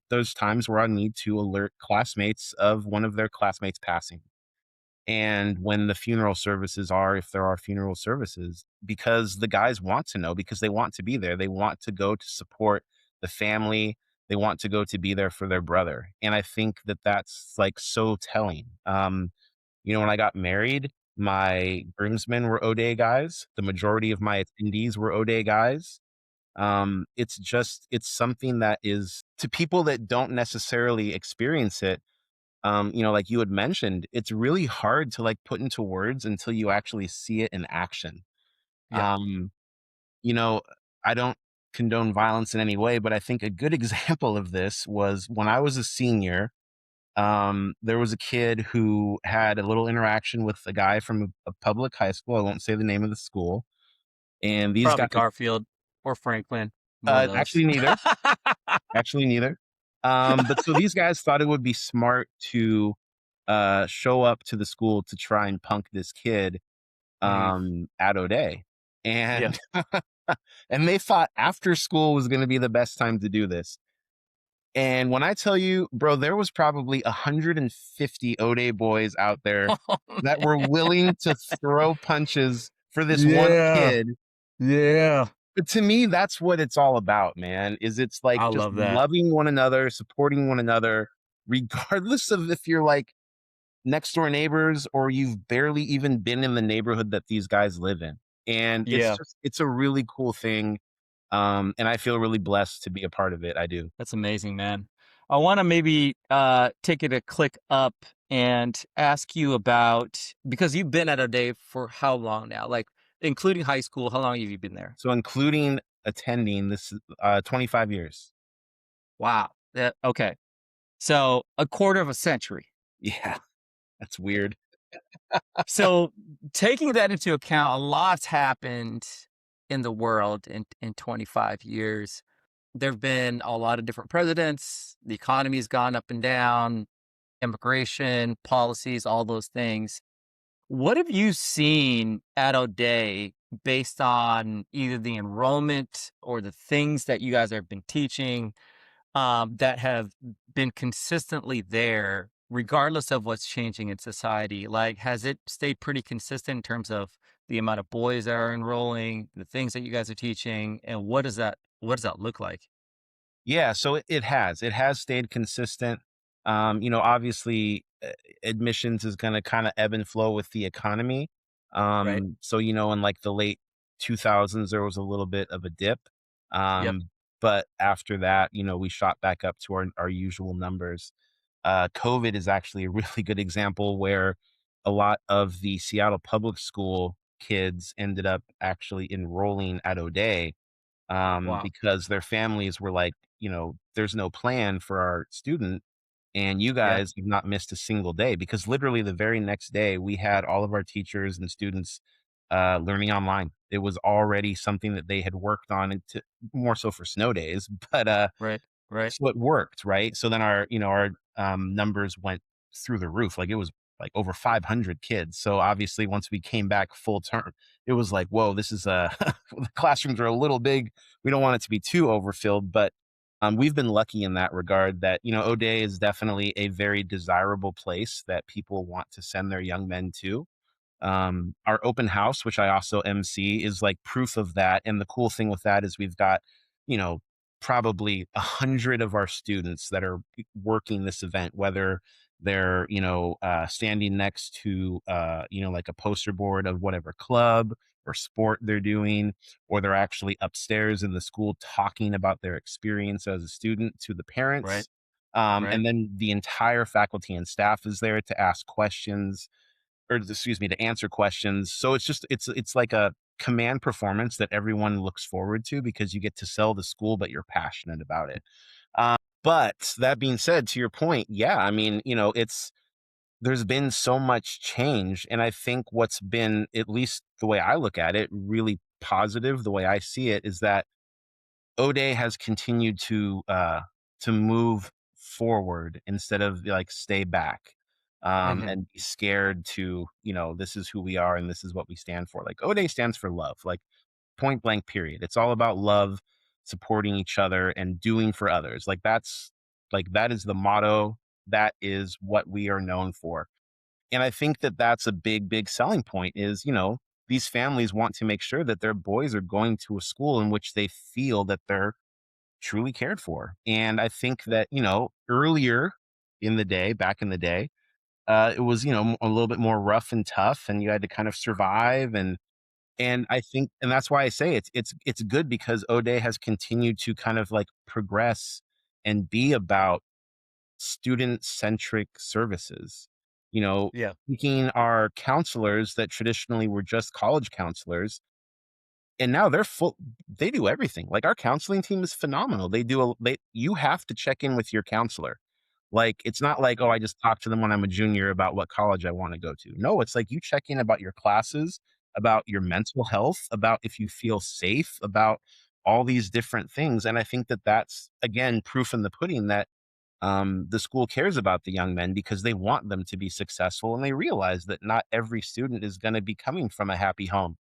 those times where I need to alert classmates of one of their classmates passing. And when the funeral services are, if there are funeral services, because the guys want to know, because they want to be there. They want to go to support the family. They want to go to be there for their brother. And I think that that's like so telling. When I got married, my groomsmen were O'Day guys. The majority of my attendees were O'Day guys. It's something that is to people that don't necessarily experience it, like you had mentioned, it's really hard to like put into words until you actually see it in action. Yeah. Um, you know, I don't condone violence in any way, but I think a good example of this was when I was a senior. There was a kid who had a little interaction with a guy from a public high school. I won't say the name of the school. And these Probably guys, Garfield or Franklin, one of those. actually neither, actually neither. But so these guys thought it would be smart to show up to the school to try and punk this kid Mm, at O'Day. yeah. And and they thought after school was gonna be the best time to do this. And when I tell you, bro, there was probably 150 O'Day boys out there Oh, that were willing to throw punches for this one yeah. kid. Yeah. But to me, that's what it's all about, man, is it's like I just love that. loving one another, supporting one another, regardless of if you're like next door neighbors or you've barely even been in the neighborhood that these guys live in. And Yeah. it's a really cool thing. And I feel really blessed to be a part of it. I do. That's amazing, man. I want to maybe take it a click up and ask you about because you've been at a day for how long now? Like including high school, how long have you been there? So including attending this 25 years. Wow. Okay. So a quarter of a century. Yeah, that's weird. So taking that into account, a lot's happened in the world in 25 years. There have been a lot of different presidents. The economy's gone up and down, immigration, policies, all those things. What have you seen at O'Day based on either the enrollment or the things that you guys have been teaching that have been consistently there, regardless of what's changing in society? Like, has it stayed pretty consistent in terms of the amount of boys that are enrolling, the things that you guys are teaching, and what does that look like? Yeah, so it has. It has stayed consistent. Obviously, admissions is going to kind of ebb and flow with the economy. Right. So, in like the late 2000s, there was a little bit of a dip. Yep. But after that, we shot back up to our usual numbers. COVID is actually a really good example where a lot of the Seattle public school kids ended up actually enrolling at O'Day, Wow. because their families were like, there's no plan for our student, and you Yeah. guys have not missed a single day, because literally the very next day we had all of our teachers and students learning online. It was already something that they had worked on, into more so for snow days, but Right. Right. so it worked, right? So then our numbers went through the roof. Like, it was like over 500 kids. So obviously once we came back full term, it was like, whoa, this is the classrooms are a little big. We don't want it to be too overfilled, but we've been lucky in that regard that, O'Day is definitely a very desirable place that people want to send their young men to. Our open house, which I also MC, is like proof of that. And the cool thing with that is we've got, you know, probably 100 of our students that are working this event, whether they're, standing next to, like a poster board of whatever club or sport they're doing, or they're actually upstairs in the school talking about their experience as a student to the Right. parents. Right. And then the entire faculty and staff is there to ask questions, or excuse me, to answer questions. So it's like a command performance that everyone looks forward to, because you get to sell the school, but you're passionate about it. But that being said, to your point, yeah, I mean, it's there's been so much change, and I think what's been, at least the way I look at it, really positive, the way I see it, is that O'Day has continued to move forward instead of like stay back, Hmm. and be scared to, this is who we are and this is what we stand for. Like, O'Day stands for love, like point blank period. It's all about love, supporting each other and doing for others. That is the motto. That is what we are known for. And I think that that's a big, big selling point is, these families want to make sure that their boys are going to a school in which they feel that they're truly cared for. And I think that, earlier in the day, back in the day, it was, a little bit more rough and tough, and you had to kind of survive. And I think, and that's why I say it's good, because O'Day has continued to kind of like progress and be about student centric services. Yeah. Taking our counselors that traditionally were just college counselors, and now they do everything. Like, our counseling team is phenomenal. You have to check in with your counselor. Like, it's not like, oh, I just talk to them when I'm a junior about what college I want to go to. No, it's like you check in about your classes, about your mental health, about if you feel safe, about all these different things. And I think that that's, again, proof in the pudding that the school cares about the young men, because they want them to be successful, and they realize that not every student is going to be coming from a happy home.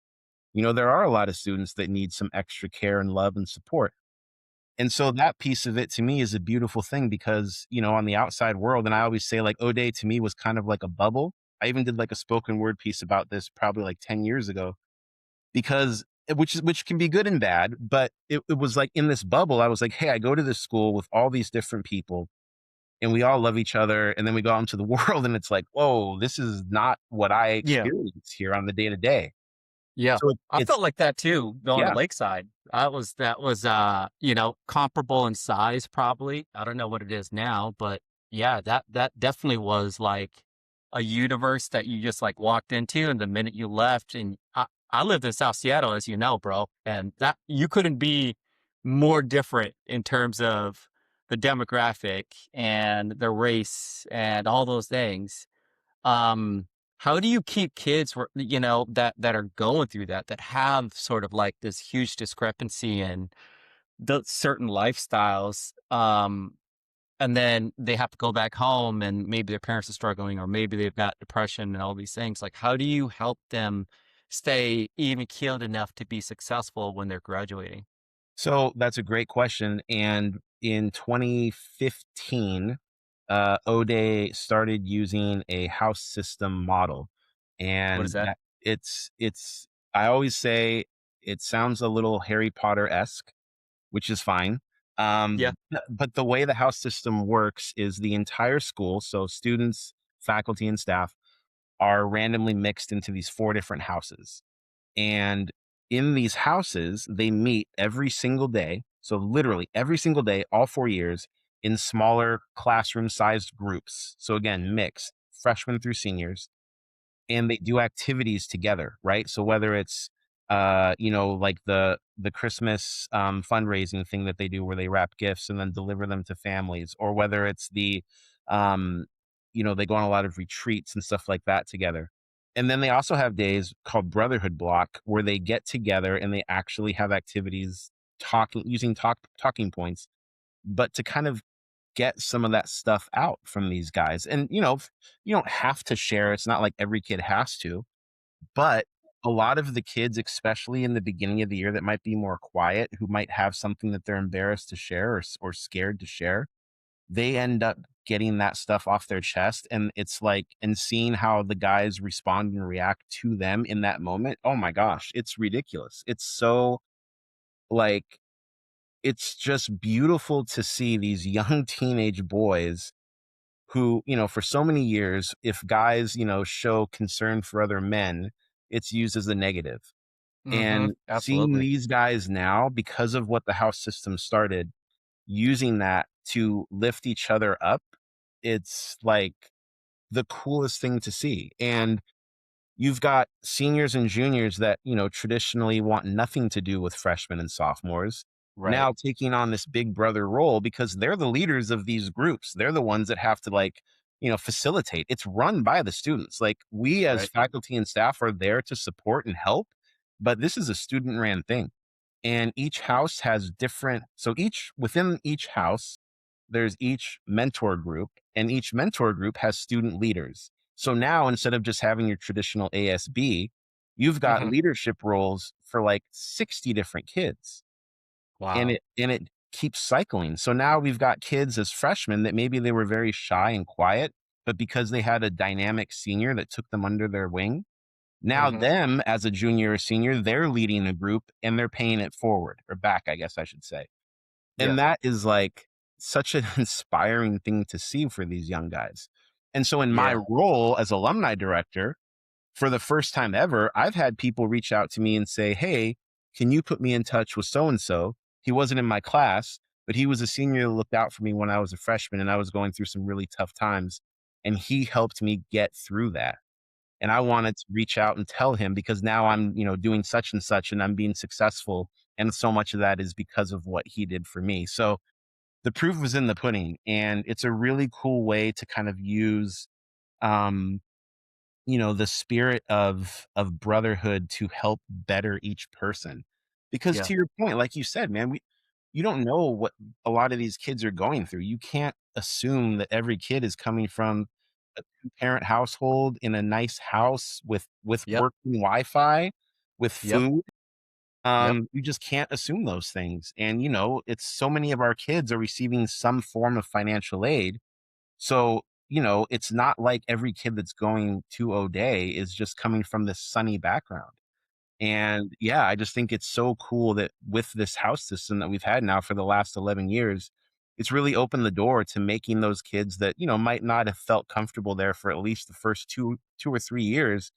There are a lot of students that need some extra care and love and support. And so that piece of it to me is a beautiful thing, because, on the outside world, and I always say, like, O'Day to me was kind of like a bubble. I even did like a spoken word piece about this probably like 10 years ago, because which can be good and bad, but it was like, in this bubble, I was like, hey, I go to this school with all these different people, and we all love each other. And then we go out into the world, and it's like, whoa, this is not what I Yeah. experience here on the day to day. Yeah. So I it's, felt like that too going to yeah. Lakeside. That was comparable in size probably. I don't know what it is now, but yeah, that definitely was like a universe that you just like walked into and the minute you left. And I lived in South Seattle, as you know, bro, and that you couldn't be more different in terms of the demographic and the race and all those things. um how do you keep kids that are going through that have sort of like this huge discrepancy in the certain lifestyles, and then they have to go back home and maybe their parents are struggling or maybe they've got depression and all these things, like how do you help them stay even keeled enough to be successful when they're graduating? So that's a great question. And in 2015, O'Day started using a house system model. What is And that? that I always say it sounds a little Harry Potter esque, which is fine. Yeah. But the way the house system works is the entire school, so students, faculty, and staff are randomly mixed into these 4 different houses. And in these houses, they meet every single day. So literally every single day, all 4 years in smaller classroom-sized groups. So again, mixed, freshmen through seniors, and they do activities together, right? So whether it's like the Christmas fundraising thing that they do where they wrap gifts and then deliver them to families, or whether it's um, they go on a lot of retreats and stuff like that together. And then they also have days called Brotherhood block where they get together and they actually have activities using talking points, but to kind of get some of that stuff out from these guys. And, you don't have to share. It's not like every kid has to, but a lot of the kids, especially in the beginning of the year that might be more quiet, who might have something that they're embarrassed to share or scared to share, they end up getting that stuff off their chest. And it's like, and seeing how the guys respond and react to them in that moment. Oh my gosh, it's ridiculous. It's so like, it's just beautiful to see these young teenage boys who, for so many years, if guys, show concern for other men, it's used as a negative. And seeing Absolutely. these guys now, because of what the house system started, using that to lift each other up, it's like the coolest thing to see. And you've got seniors and juniors that, traditionally want nothing to do with freshmen and sophomores, Right. now taking on this big brother role because they're the leaders of these groups. They're the ones that have to facilitate. It's run by the students. Like we as Right. faculty and staff are there to support and help, but this is a student ran thing. And each house has different, so within each house, there's each mentor group, and each mentor group has student leaders. So now instead of just having your traditional ASB, you've got hmm leadership roles for like 60 different kids. And Wow. it keeps cycling. So now we've got kids as freshmen that maybe they were very shy and quiet, but because they had a dynamic senior that took them under their wing, now hmm them as a junior or senior, they're leading a group and they're paying it forward or back, I guess I should say. Yeah. And that is like such an inspiring thing to see for these young guys. And so in my Yeah. role as alumni director, for the first time ever, I've had people reach out to me and say, "Hey, can you put me in touch with so and so? He wasn't in my class, but he was a senior that looked out for me when I was a freshman and I was going through some really tough times. And he helped me get through that." And I wanted to reach out and tell him because now I'm, doing such and such and I'm being successful. And so much of that is because of what he did for me. So the proof was in the pudding. And it's a really cool way to kind of use um, the spirit of brotherhood to help better each person. Because Yeah. to your point, like you said, man, you don't know what a lot of these kids are going through. You can't assume that every kid is coming from a two-parent household in a nice house with Yep. working Wi-Fi, with Yep. food. Yep. You just can't assume those things. And it's so many of our kids are receiving some form of financial aid, so, it's not like every kid that's going to O'Day is just coming from this sunny background. And yeah, I just think it's so cool that with this house system that we've had now for the last 11 years, it's really opened the door to making those kids that, might not have felt comfortable there for at least the first 2 or 3 years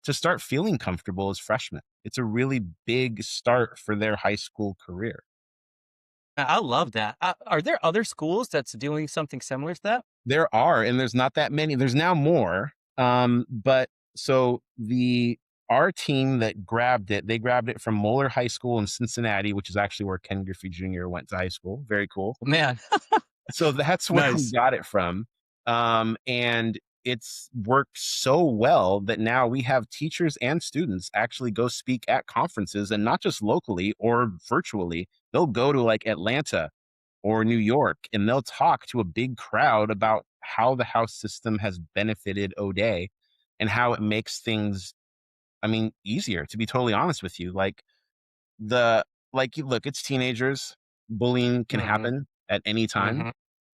to start feeling comfortable as freshmen. It's a really big start for their high school career. I love that. Are there other schools that's doing something similar to that? There are, and there's not that many. There's now more. But so our team that grabbed it, they grabbed it from Moeller High School in Cincinnati, which is actually where Ken Griffey Jr. went to high school. Very cool. Man, So that's where we nice. got it from. And it's worked so well that now we have teachers and students actually go speak at conferences and not just locally or virtually. They'll go to like Atlanta or New York, and they'll talk to a big crowd about how the house system has benefited O'Day and how it makes things, I mean, easier, to be totally honest with you. The look, it's teenagers. Bullying can hmm happen at any time, hmm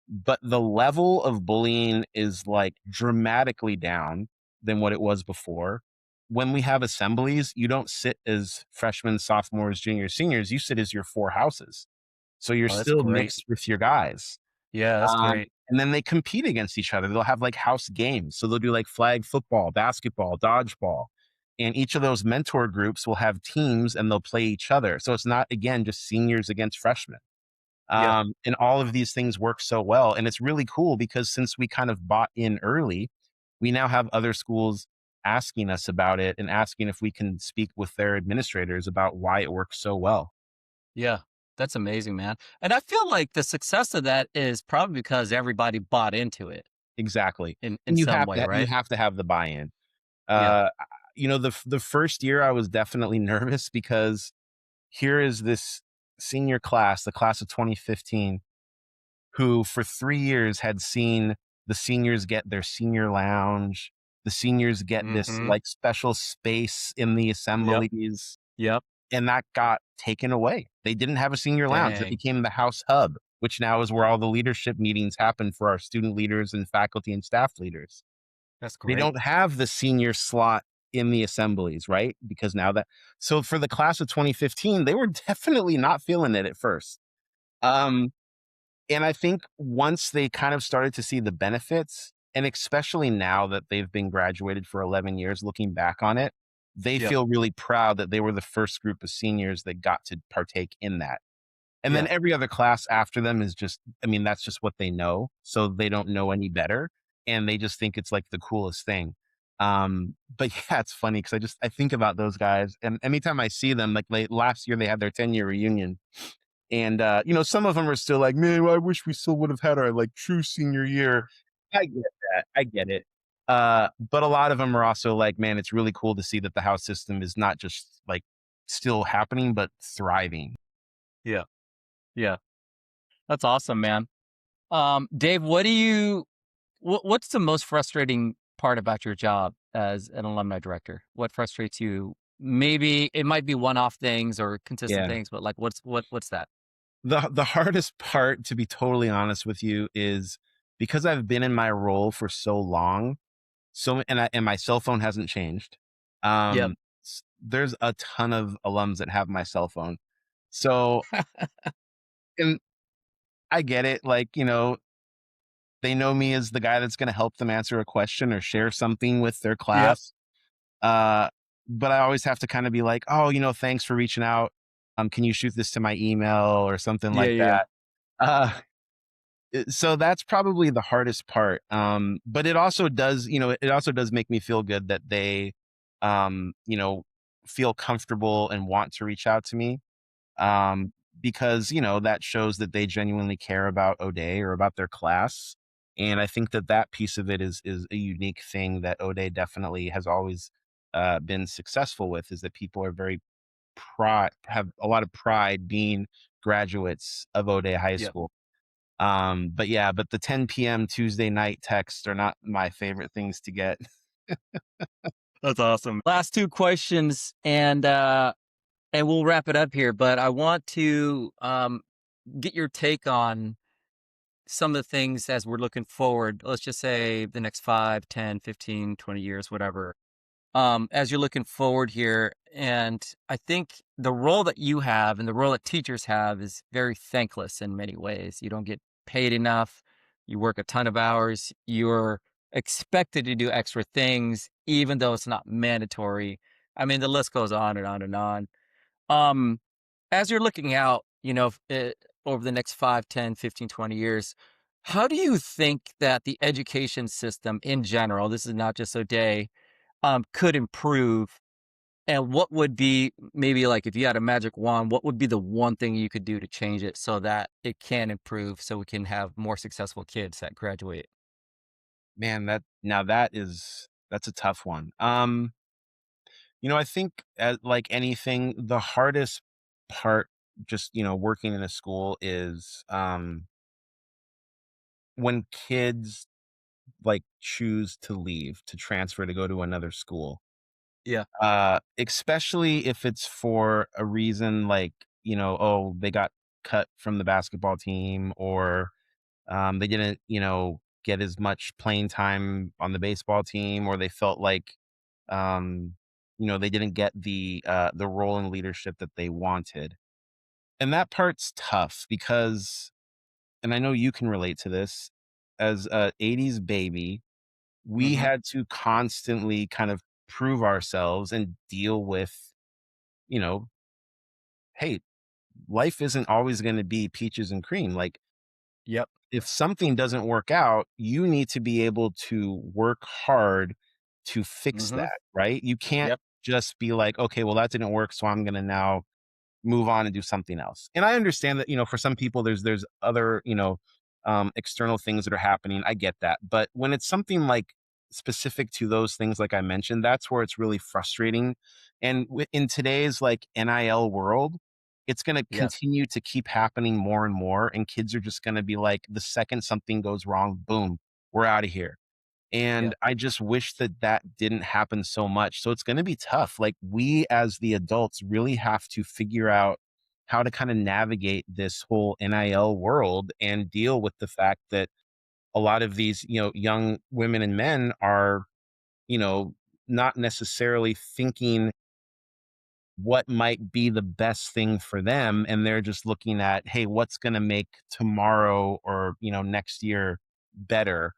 but the level of bullying is like dramatically down than what it was before. When we have assemblies, you don't sit as freshmen, sophomores, juniors, seniors, you sit as your four houses. So you're Oh, that's still great. mixed with your guys. Yeah, that's great. And then they compete against each other. They'll have like house games. So they'll do like flag football, basketball, dodgeball. And each of those mentor groups will have teams and they'll play each other. So it's not, again, just seniors against freshmen. Yeah. And all of these things work so well. And it's really cool because since we kind of bought in early, we now have other schools asking us about it and asking if we can speak with their administrators about why it works so well. Yeah. That's amazing, man. And I feel like the success of that is probably because everybody bought into it Exactly. in And some way, you right? have to have the buy-in. Yeah. The first year I was definitely nervous because here is this senior class, the class of 2015, who for 3 years had seen the seniors get their senior lounge, the seniors get this, Mhm. like, special space in the Yep. assemblies, Yep. and that got taken away. They didn't have a senior lounge, that Dang. became the house hub, which now is where all the leadership meetings happen for our student leaders and faculty and staff leaders. That's They great. don't have the senior slot in the assemblies, right? Because now that so for the class of 2015, they were definitely not feeling it at first. Um, and I think once they kind of started to see the benefits, and especially now that they've been graduated for 11 years, looking back on it, they Yep. feel really proud that they were the first group of seniors that got to partake in that. And then Yeah. every other class after them is just, I mean, that's just what they know. So they don't know any better. And they just think it's like the coolest thing. But yeah, it's funny because I think about those guys. And anytime I see them, like last year, they had their 10-year reunion. And, some of them are still like, man, I wish we still would have had our like true senior year. I get that. I get it. But a lot of them are also like, man, it's really cool to see that the house system is not just like still happening, but thriving. Yeah. Yeah. That's awesome, man. Dave, what's the most frustrating part about your job as an alumni director? What frustrates you? Maybe it might be one-off things or consistent Yeah. things, but like what's that? The hardest part, to be totally honest with you, is because I've been in my role for so long, and my cell phone hasn't changed. Yep. There's a ton of alums that have my cell phone. So, and I get it, like, they know me as the guy that's going to help them answer a question or share something with their Yep. class. Uh, but I always have to kind of be like, oh, thanks for reaching out. Can you shoot this to my email or something Yeah, like yeah, yeah. that? Uh, so that's probably the hardest part. But it also does make me feel good that they, um, you know, feel comfortable and want to reach out to me. Um, because, that shows that they genuinely care about O'Day or about their class. And I think that that piece of it is a unique thing that O'Day definitely has always been successful with, is that people are very have a lot of pride being graduates of O'Day High Yep. School. But the 10 p.m. Tuesday night texts are not my favorite things to get. That's awesome. Last two questions and we'll wrap it up here, but I want to get your take on some of the things as we're looking forward. Let's just say the next 5, 10, 15, 20 years, whatever. As you're looking forward here. And I think the role that you have and the role that teachers have is very thankless in many ways. You don't get paid enough. You work a ton of hours. You're expected to do extra things, even though it's not mandatory. I mean, the list goes on and on and on. Um, as you're looking out, over the next 5, 10, 15, 20 years, how do you think that the education system in general, this is not just O'Day, could improve? And what would be maybe like if you had a magic wand, what would be the one thing you could do to change it so that it can improve so we can have more successful kids that graduate? Man, that's a tough one. I think like anything, the hardest part, just working in a school, is when kids like choose to leave, to transfer, to go to another school. Yeah. Especially if it's for a reason like, oh, they got cut from the basketball team, or they didn't, get as much playing time on the baseball team, or they felt like, um, they didn't get the role in leadership that they wanted. And that part's tough because, and I know you can relate to this, as a '80s baby, we Hmm. had to constantly kind of prove ourselves and deal with, you know, hey, life isn't always going to be peaches and cream. Like, Yep. if something doesn't work out, you need to be able to work hard to fix Hmm. that, right? You can't Yep. just be like, okay, well, that didn't work. So I'm going to now move on and do something else. And I understand that, for some people there's other, external things that are happening. I get that. But when it's something like specific to those things like I mentioned, that's where it's really frustrating. And in today's like NIL world, it's going to Yes. continue to keep happening more and more, and kids are just going to be like, the second something goes wrong, boom, we're out of here. Yeah. And I just wish that that didn't happen so much. So it's going to be tough. Like, we as the adults really have to figure out how to kind of navigate this whole NIL world and deal with the fact that a lot of these, young women and men are, you know, not necessarily thinking what might be the best thing for them, and they're just looking at, hey, what's going to make tomorrow or, next year better.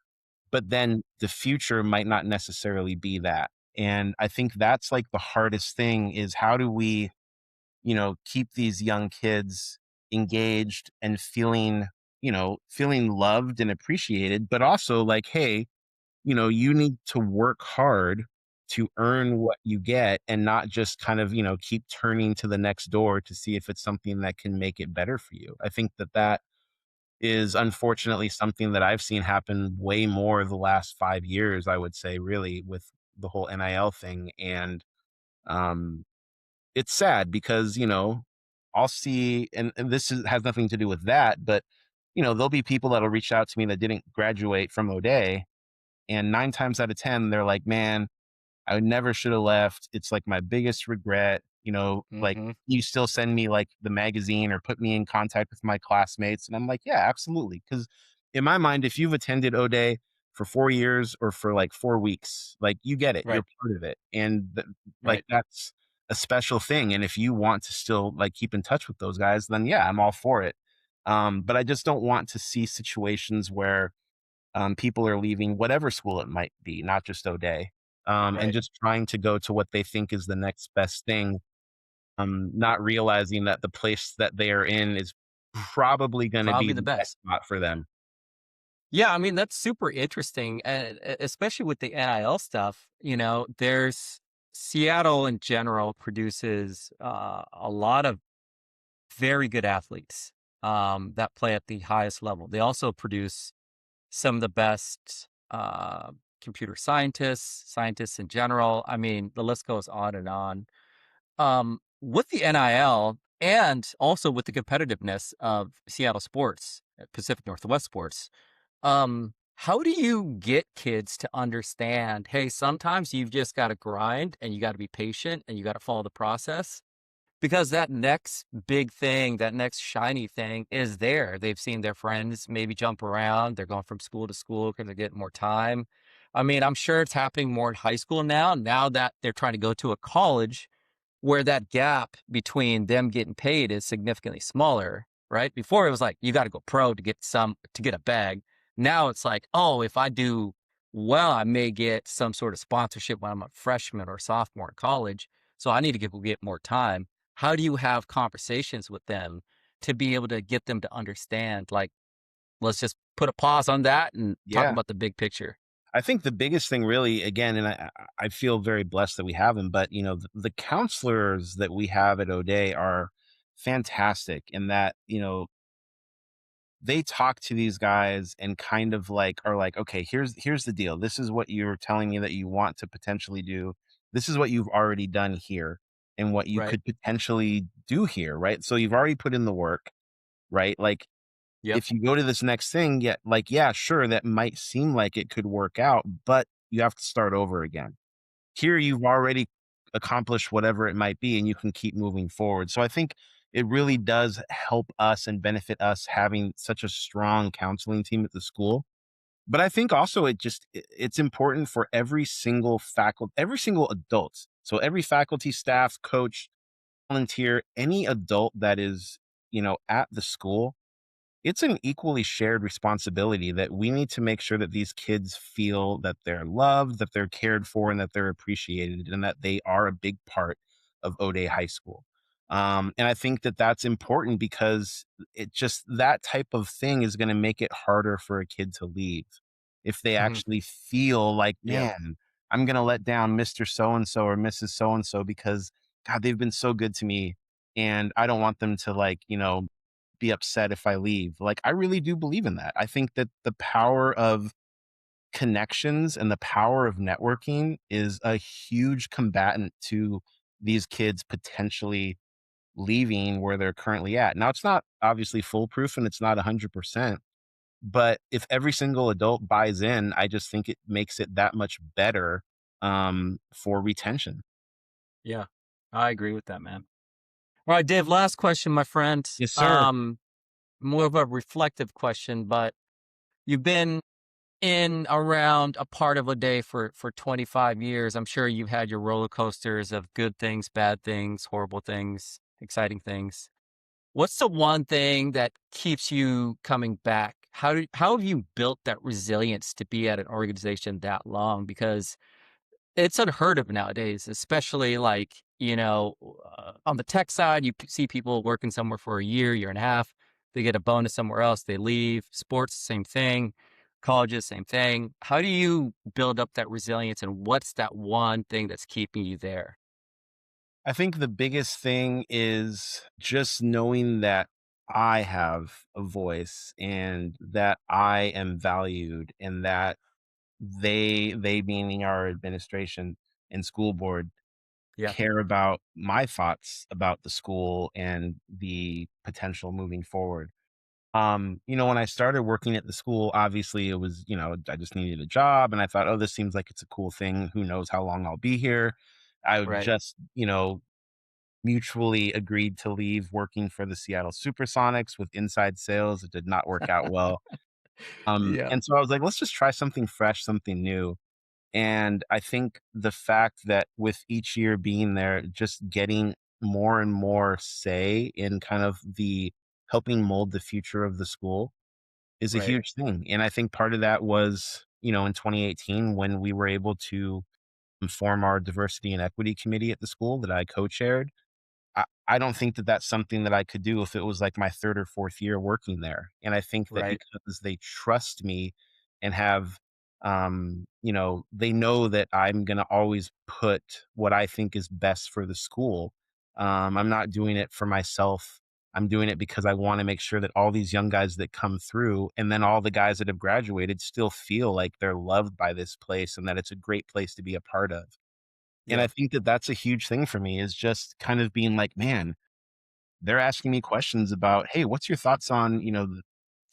But then the future might not necessarily be that. And I think that's like the hardest thing, is how do we, keep these young kids engaged and feeling loved and appreciated, but also like, hey, you need to work hard to earn what you get, and not just kind of, keep turning to the next door to see if it's something that can make it better for you. I think that that is unfortunately something that I've seen happen way more the last 5 years, I would say, really, with the whole NIL thing. And um, it's sad because, I'll see, and has nothing to do with that, but, there'll be people that'll reach out to me that didn't graduate from O'Day. And 9 times out of 10, they're like, man, I never should have left. It's like my biggest regret, like, Hmm. you still send me like the magazine or put me in contact with my classmates. And I'm like, yeah, absolutely. Cause in my mind, if you've attended O'Day for 4 years or for like 4 weeks, like, you get it, you're Right. part of it. And like, Right. that's a special thing. And if you want to still like keep in touch with those guys, then yeah, I'm all for it. But I just don't want to see situations where people are leaving whatever school it might be, not just O'Day, and Right. just trying to go to what they think is the next best thing, not realizing that the place that they are in is probably going to be Probably the the best best. spot for them. Yeah, I mean, that's super interesting, and especially with the NIL stuff. There's Seattle in general produces a lot of very good athletes that play at the highest level. They also produce some of the best computer scientists, scientists in general. I mean, the list goes on and on. With the NIL and also with the competitiveness of Seattle sports, Pacific Northwest sports, how do you get kids to understand, hey, sometimes you've just got to grind and you got to be patient and you got to follow the process? Because that next big thing, that next shiny thing is there. They've seen their friends maybe jump around. They're going from school to school because they're getting more time. I mean, I'm sure it's happening more in high school now that they're trying to go to a college where that gap between them getting paid is significantly smaller, right? Before it was like you got to go pro to get a bag. Now it's like, oh, if I do well, I may get some sort of sponsorship when I'm a freshman or sophomore in college. So I need to get more time. How do you have conversations with them to be able to get them to understand, like, let's just put a pause on that and talk Yeah. about the big picture? I think the biggest thing really, again, and I feel very blessed that we have them, but the counselors that we have at O'Day are fantastic in that, they talk to these guys and kind of like are like, okay, here's the deal. This is what you're telling me that you want to potentially do. This is what you've already done here and what you Right. could potentially do here, right? So you've already put in the work, right? Like, Yep. if you go to this next thing, yeah, like, yeah, sure, that might seem like it could work out, but you have to start over again. Here, you've already accomplished whatever it might be, and you can keep moving forward. So I think it really does help us and benefit us having such a strong counseling team at the school. But I think also it's important for every single faculty, every single adult. So every faculty, staff, coach, volunteer, any adult that is at the school, it's an equally shared responsibility that we need to make sure that these kids feel that they're loved, that they're cared for, and that they're appreciated, and that they are a big part of O'Day High School. And I think that that's important because it just that type of thing is going to make it harder for a kid to leave if they Mhm. actually feel like, Yep. man, I'm going to let down Mr. So and so or Mrs. So and so because God, they've been so good to me, and I don't want them to be upset if I leave. Like, I really do believe in that. I think that the power of connections and the power of networking is a huge combatant to these kids potentially leaving where they're currently at. Now, it's not obviously foolproof and it's not 100%, but if every single adult buys in, I just think it makes it that much better for retention. Yeah. I agree with that, man. All right, Dave, last question, my friend. Yes, sir. Um, More of a reflective question, but you've been in around a part of a day for 25 years. I'm sure you've had your roller coasters of good things, bad things, horrible things, exciting things. What's the one thing that keeps you coming back? How have you built that resilience to be at an organization that long? Because it's unheard of nowadays, especially like, on the tech side, you see people working somewhere for a year, year and a half. They get a bonus somewhere else, they leave. Sports, same thing. Colleges, same thing. How do you build up that resilience, and what's that one thing that's keeping you there? I think the biggest thing is just knowing that I have a voice and that I am valued and that they meaning our administration and school board Yeah, care about my thoughts about the school and the potential moving forward. When I started working at the school, obviously it was, I just needed a job and I thought, oh, this seems like it's a cool thing. Who knows how long I'll be here? I would right. just, mutually agreed to leave working for the Seattle Supersonics with inside sales. It did not work out well. Yeah, And so I was like, let's just try something fresh, something new. And I think the fact that with each year being there, just getting more and more say in kind of the helping mold the future of the school is a right, huge thing. And I think part of that was, in 2018 when we were able to form our diversity and equity committee at the school that I co-chaired. I don't think that that's something that I could do if it was like my 3rd or 4th year working there, and I think that right. because they trust me and have, they know that I'm gonna always put what I think is best for the school. I'm not doing it for myself. I'm doing it because I wanna make sure that all these young guys that come through, and then all the guys that have graduated still feel like they're loved by this place and that it's a great place to be a part of. And I Yeah. think that that's a huge thing for me is just kind of being like, man, they're asking me questions about, hey, what's your thoughts on,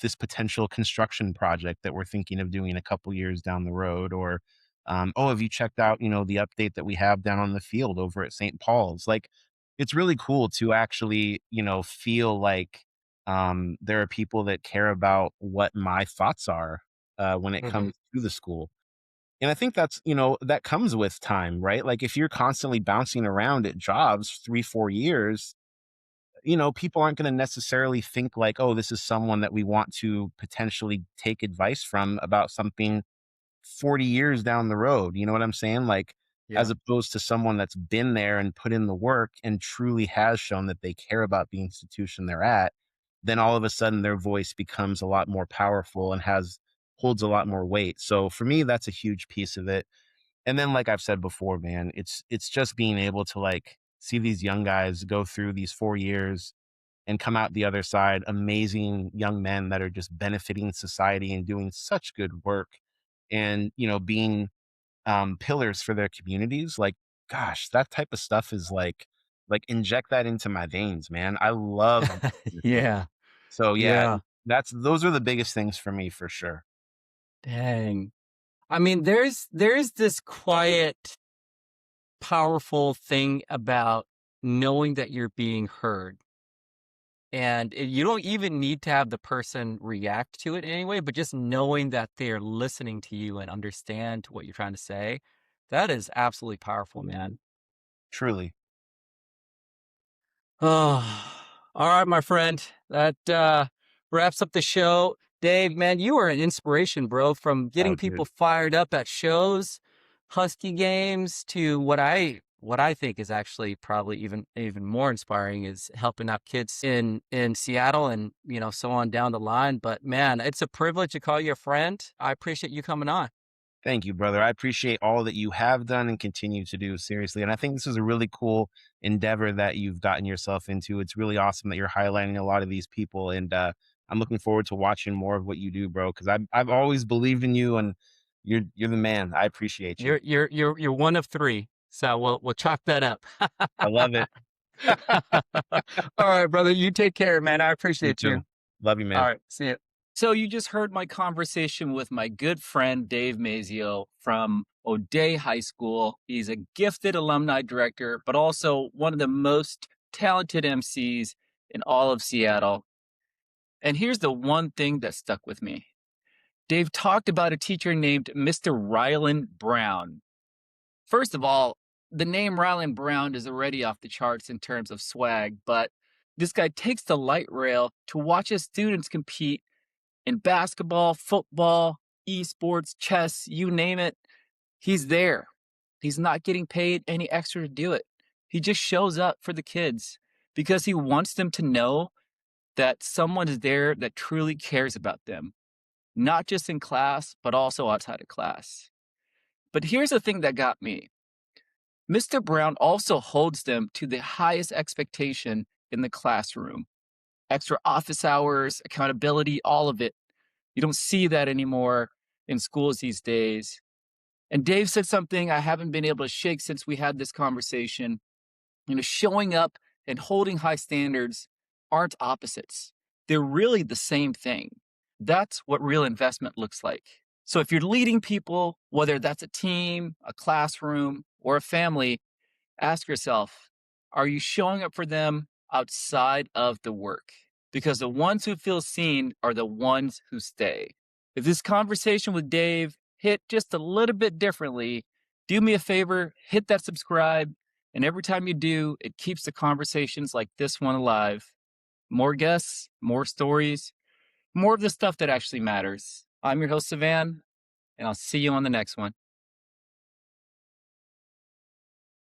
this potential construction project that we're thinking of doing a couple years down the road? Or, oh, have you checked out, the update that we have down on the field over at St. Paul's? Like, it's really cool to actually, feel like there are people that care about what my thoughts are when it Hmm. comes to the school. And I think that's, that comes with time, right? Like if you're constantly bouncing around at jobs 3, 4 years, people aren't going to necessarily think like, oh, this is someone that we want to potentially take advice from about something 40 years down the road. You know what I'm saying? Like, as Yeah. opposed to someone that's been there and put in the work and truly has shown that they care about the institution they're at, then all of a sudden their voice becomes a lot more powerful and holds a lot more weight. So for me, that's a huge piece of it. And then, like I've said before, man, it's just being able to like see these young guys go through these 4 years and come out the other side, amazing young men that are just benefiting society and doing such good work and, being pillars for their communities. Like, gosh, that type of stuff is like inject that into my veins, man. I love these kind of things. Yeah. So yeah, Yeah. those are the biggest things for me for sure. Dang. I mean, there's this quiet, powerful thing about knowing that you're being heard. And you don't even need to have the person react to it anyway, but just knowing that they're listening to you and understand what you're trying to say, that is absolutely powerful, man. Truly. Oh, All right, my friend. That wraps up the show. Dave, man, you are an inspiration, bro, from Oh, getting people dude. fired up at shows, Husky games, to what I think is actually probably even more inspiring is helping out kids in Seattle and so on down the line. But man, it's a privilege to call you a friend. I appreciate you coming on. Thank you, brother. I appreciate all that you have done and continue to do, seriously. And I think this is a really cool endeavor that you've gotten yourself into. It's really awesome that you're highlighting a lot of these people. And I'm looking forward to watching more of what you do, bro, because I've always believed in you and you're the man. I appreciate you. You're one of three, so we'll chalk that up. I love it. All right, brother. You take care, man. I You appreciate too. you. Love you, All man. right. See you. So you just heard my conversation with my good friend Dave Mazzeo from O'Day High School. He's a gifted alumni director, but also one of the most talented MCs in all of Seattle. And here's the one thing that stuck with me. Dave talked about a teacher named Mr. Ryland Brown. First of all, the name Ryland Brown is already off the charts in terms of swag, but this guy takes the light rail to watch his students compete in basketball, football, esports, chess, you name it. He's there. He's not getting paid any extra to do it. He just shows up for the kids because he wants them to know that someone is there that truly cares about them, not just in class, but also outside of class. But here's the thing that got me. Mr. Brown also holds them to the highest expectation in the classroom. Extra office hours, accountability, all of it. You don't see that anymore in schools these days. And Dave said something I haven't been able to shake since we had this conversation. Showing up and holding high standards aren't opposites. They're really the same thing. That's what real investment looks like. So if you're leading people, whether that's a team, a classroom, or a family, ask yourself, are you showing up for them outside of the work? Because the ones who feel seen are the ones who stay. If this conversation with Dave hit just a little bit differently, do me a favor, hit that subscribe. And every time you do, it keeps the conversations like this one alive. More guests, more stories, more of the stuff that actually matters. I'm your host, Savan, and I'll see you on the next one.